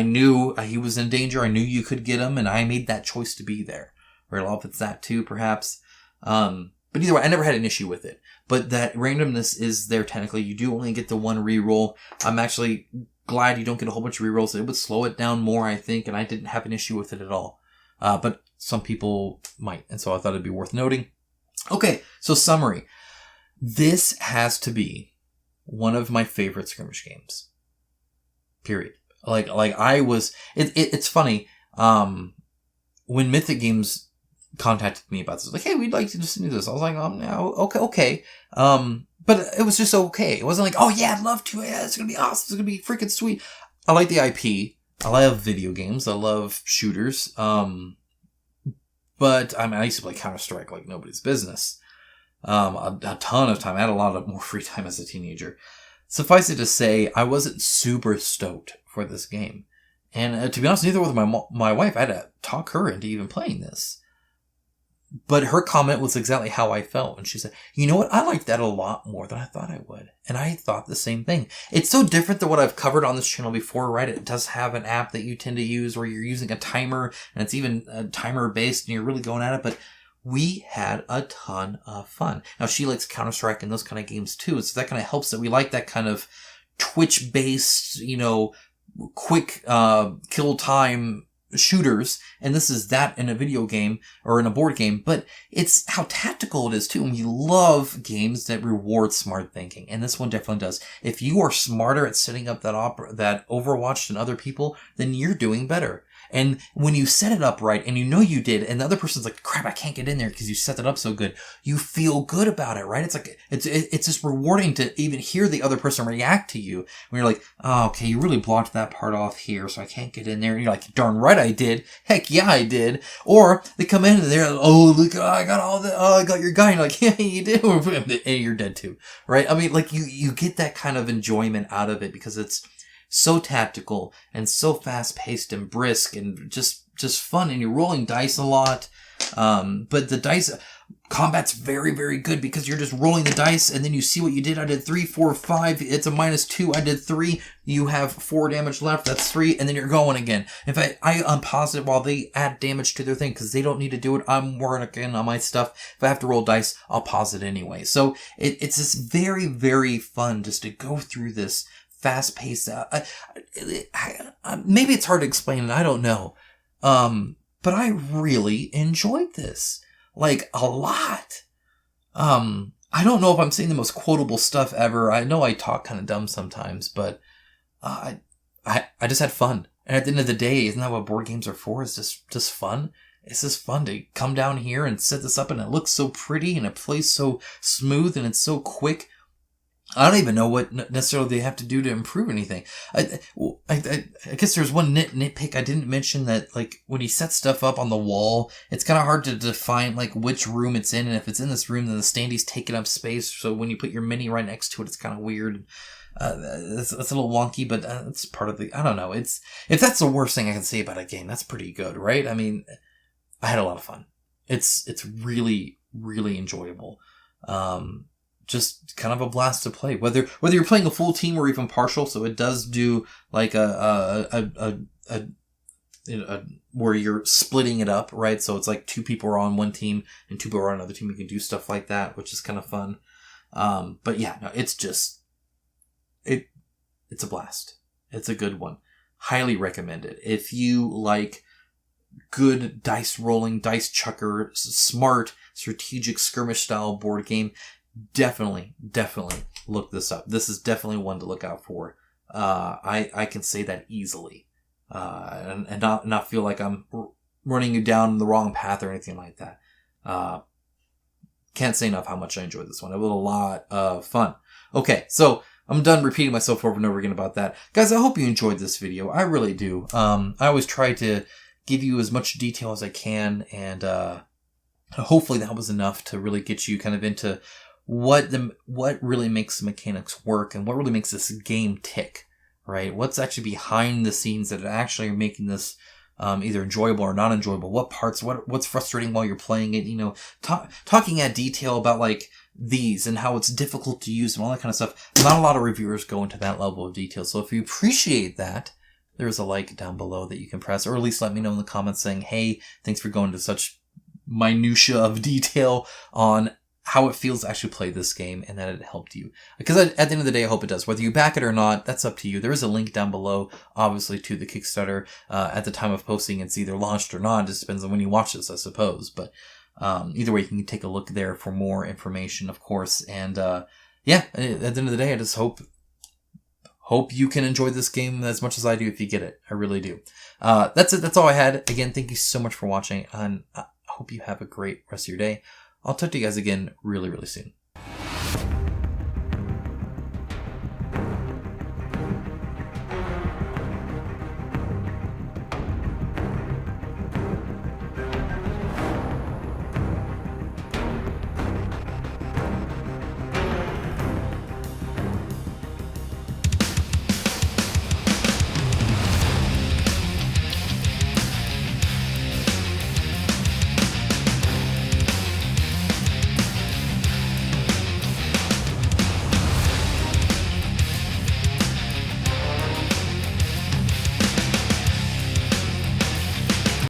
knew he was in danger. I knew you could get him, and I made that choice to be there. Right? Well, if it's that too, perhaps. But either way, I never had an issue with it. But that randomness is there technically. You do only get the 1 reroll. I'm actually glad you don't get a whole bunch of rerolls. It would slow it down more, I think, and I didn't have an issue with it at all. But some people might, and so I thought it'd be worth noting. Okay, so summary. This has to be one of my favorite skirmish games. Period. It's funny. When Mythic Games contacted me about this, like, hey, we'd like to just do this. I was like, no, okay. But it was just okay. It wasn't like, oh yeah, I'd love to. Yeah, it's gonna be awesome. It's gonna be freaking sweet. I like the IP. I love video games. I love shooters. But I used to play Counter-Strike like nobody's business. A ton of time. I had a lot of more free time as a teenager. Suffice it to say, I wasn't super stoked for this game. And to be honest, neither was my wife. I had to talk her into even playing this. But her comment was exactly how I felt. And she said, you know what? I liked that a lot more than I thought I would. And I thought the same thing. It's so different than what I've covered on this channel before, right? It does have an app that you tend to use where you're using a timer and it's even a timer based and you're really going at it. But we had a ton of fun. Now she likes Counter-Strike and those kind of games too. So that kind of helps that we like that kind of Twitch based, quick, kill time shooters, and this is that in a video game or in a board game, but it's how tactical it is too. And we love games that reward smart thinking, and this one definitely does. If you are smarter at setting up that Overwatch than other people, then you're doing better. And when you set it up right, and you did, and the other person's like, crap, I can't get in there because you set it up so good, you feel good about it, right? It's like, it's just rewarding to even hear the other person react to you. When you're like, oh, okay, you really blocked that part off here, so I can't get in there. And you're like, darn right I did. Heck yeah, I did. Or they come in and they're like, oh, look, I got your guy. And you're like, yeah, you did. And you're dead too, right? I mean, like, you get that kind of enjoyment out of it because it's so tactical and so fast paced and brisk and just fun, and you're rolling dice a lot. But the dice combat's very, very good because you're just rolling the dice and then you see what you did. I did 3, 4, 5. It's a -2. I did 3. You have 4 damage left. That's 3. And then you're going again. In fact, I'm positive while they add damage to their thing because they don't need to do it. I'm working on my stuff. If I have to roll dice, I'll pause it anyway. So it's just very, very fun just to go through this fast-paced. Maybe it's hard to explain, and I don't know. But I really enjoyed this, like, a lot. I don't know if I'm saying the most quotable stuff ever. I know I talk kind of dumb sometimes, but I just had fun. And at the end of the day, isn't that what board games are for? It's just fun. It's just fun to come down here and set this up, and it looks so pretty, and it plays so smooth, and it's so quick. I don't even know what necessarily they have to do to improve anything. I guess there's one nitpick I didn't mention, that, like, when you set stuff up on the wall, it's kind of hard to define, like, which room it's in. And if it's in this room, then the standee's taking up space. So when you put your mini right next to it, it's kind of weird. It's a little wonky, but it's part of the, I don't know. If that's the worst thing I can say about a game, that's pretty good, right? I mean, I had a lot of fun. it's really, really enjoyable. Just kind of a blast to play, whether you're playing a full team or even partial. So it does do like where you're splitting it up, right? So it's like 2 people are on one team and 2 people are on another team. You can do stuff like that, which is kind of fun. But yeah, no, it's just, it's a blast. It's a good one. Highly recommend it. If you like good dice rolling, dice chucker, smart, strategic skirmish style board game, definitely look this up. This is definitely one to look out for. I can say that easily. And not feel like I'm running you down the wrong path or anything like that. Can't say enough how much I enjoyed this one. It was a lot of fun. Okay, so I'm done repeating myself over and over again about that. Guys, I hope you enjoyed this video. I really do. I always try to give you as much detail as I can, and hopefully that was enough to really get you kind of into what really makes the mechanics work and what really makes this game tick, right? What's actually behind the scenes that actually are making this either enjoyable or not enjoyable. What parts, what's frustrating while you're playing it, you know, talking at detail about like these and how it's difficult to use and all that kind of stuff. Not a lot of reviewers go into that level of detail. So if you appreciate that, there's a like down below that you can press, or at least let me know in the comments saying, hey, thanks for going to such minutia of detail on how it feels to actually play this game and that it helped you. Because at the end of the day, I hope it does. Whether you back it or not, that's up to you. There is a link down below, obviously, to the Kickstarter at the time of posting. It's either launched or not. It just depends on when you watch this, I suppose. But either way, you can take a look there for more information, of course. And yeah, at the end of the day, I just hope you can enjoy this game as much as I do if you get it. I really do. That's it. That's all I had. Again, thank you so much for watching, and I hope you have a great rest of your day. I'll talk to you guys again really, really soon.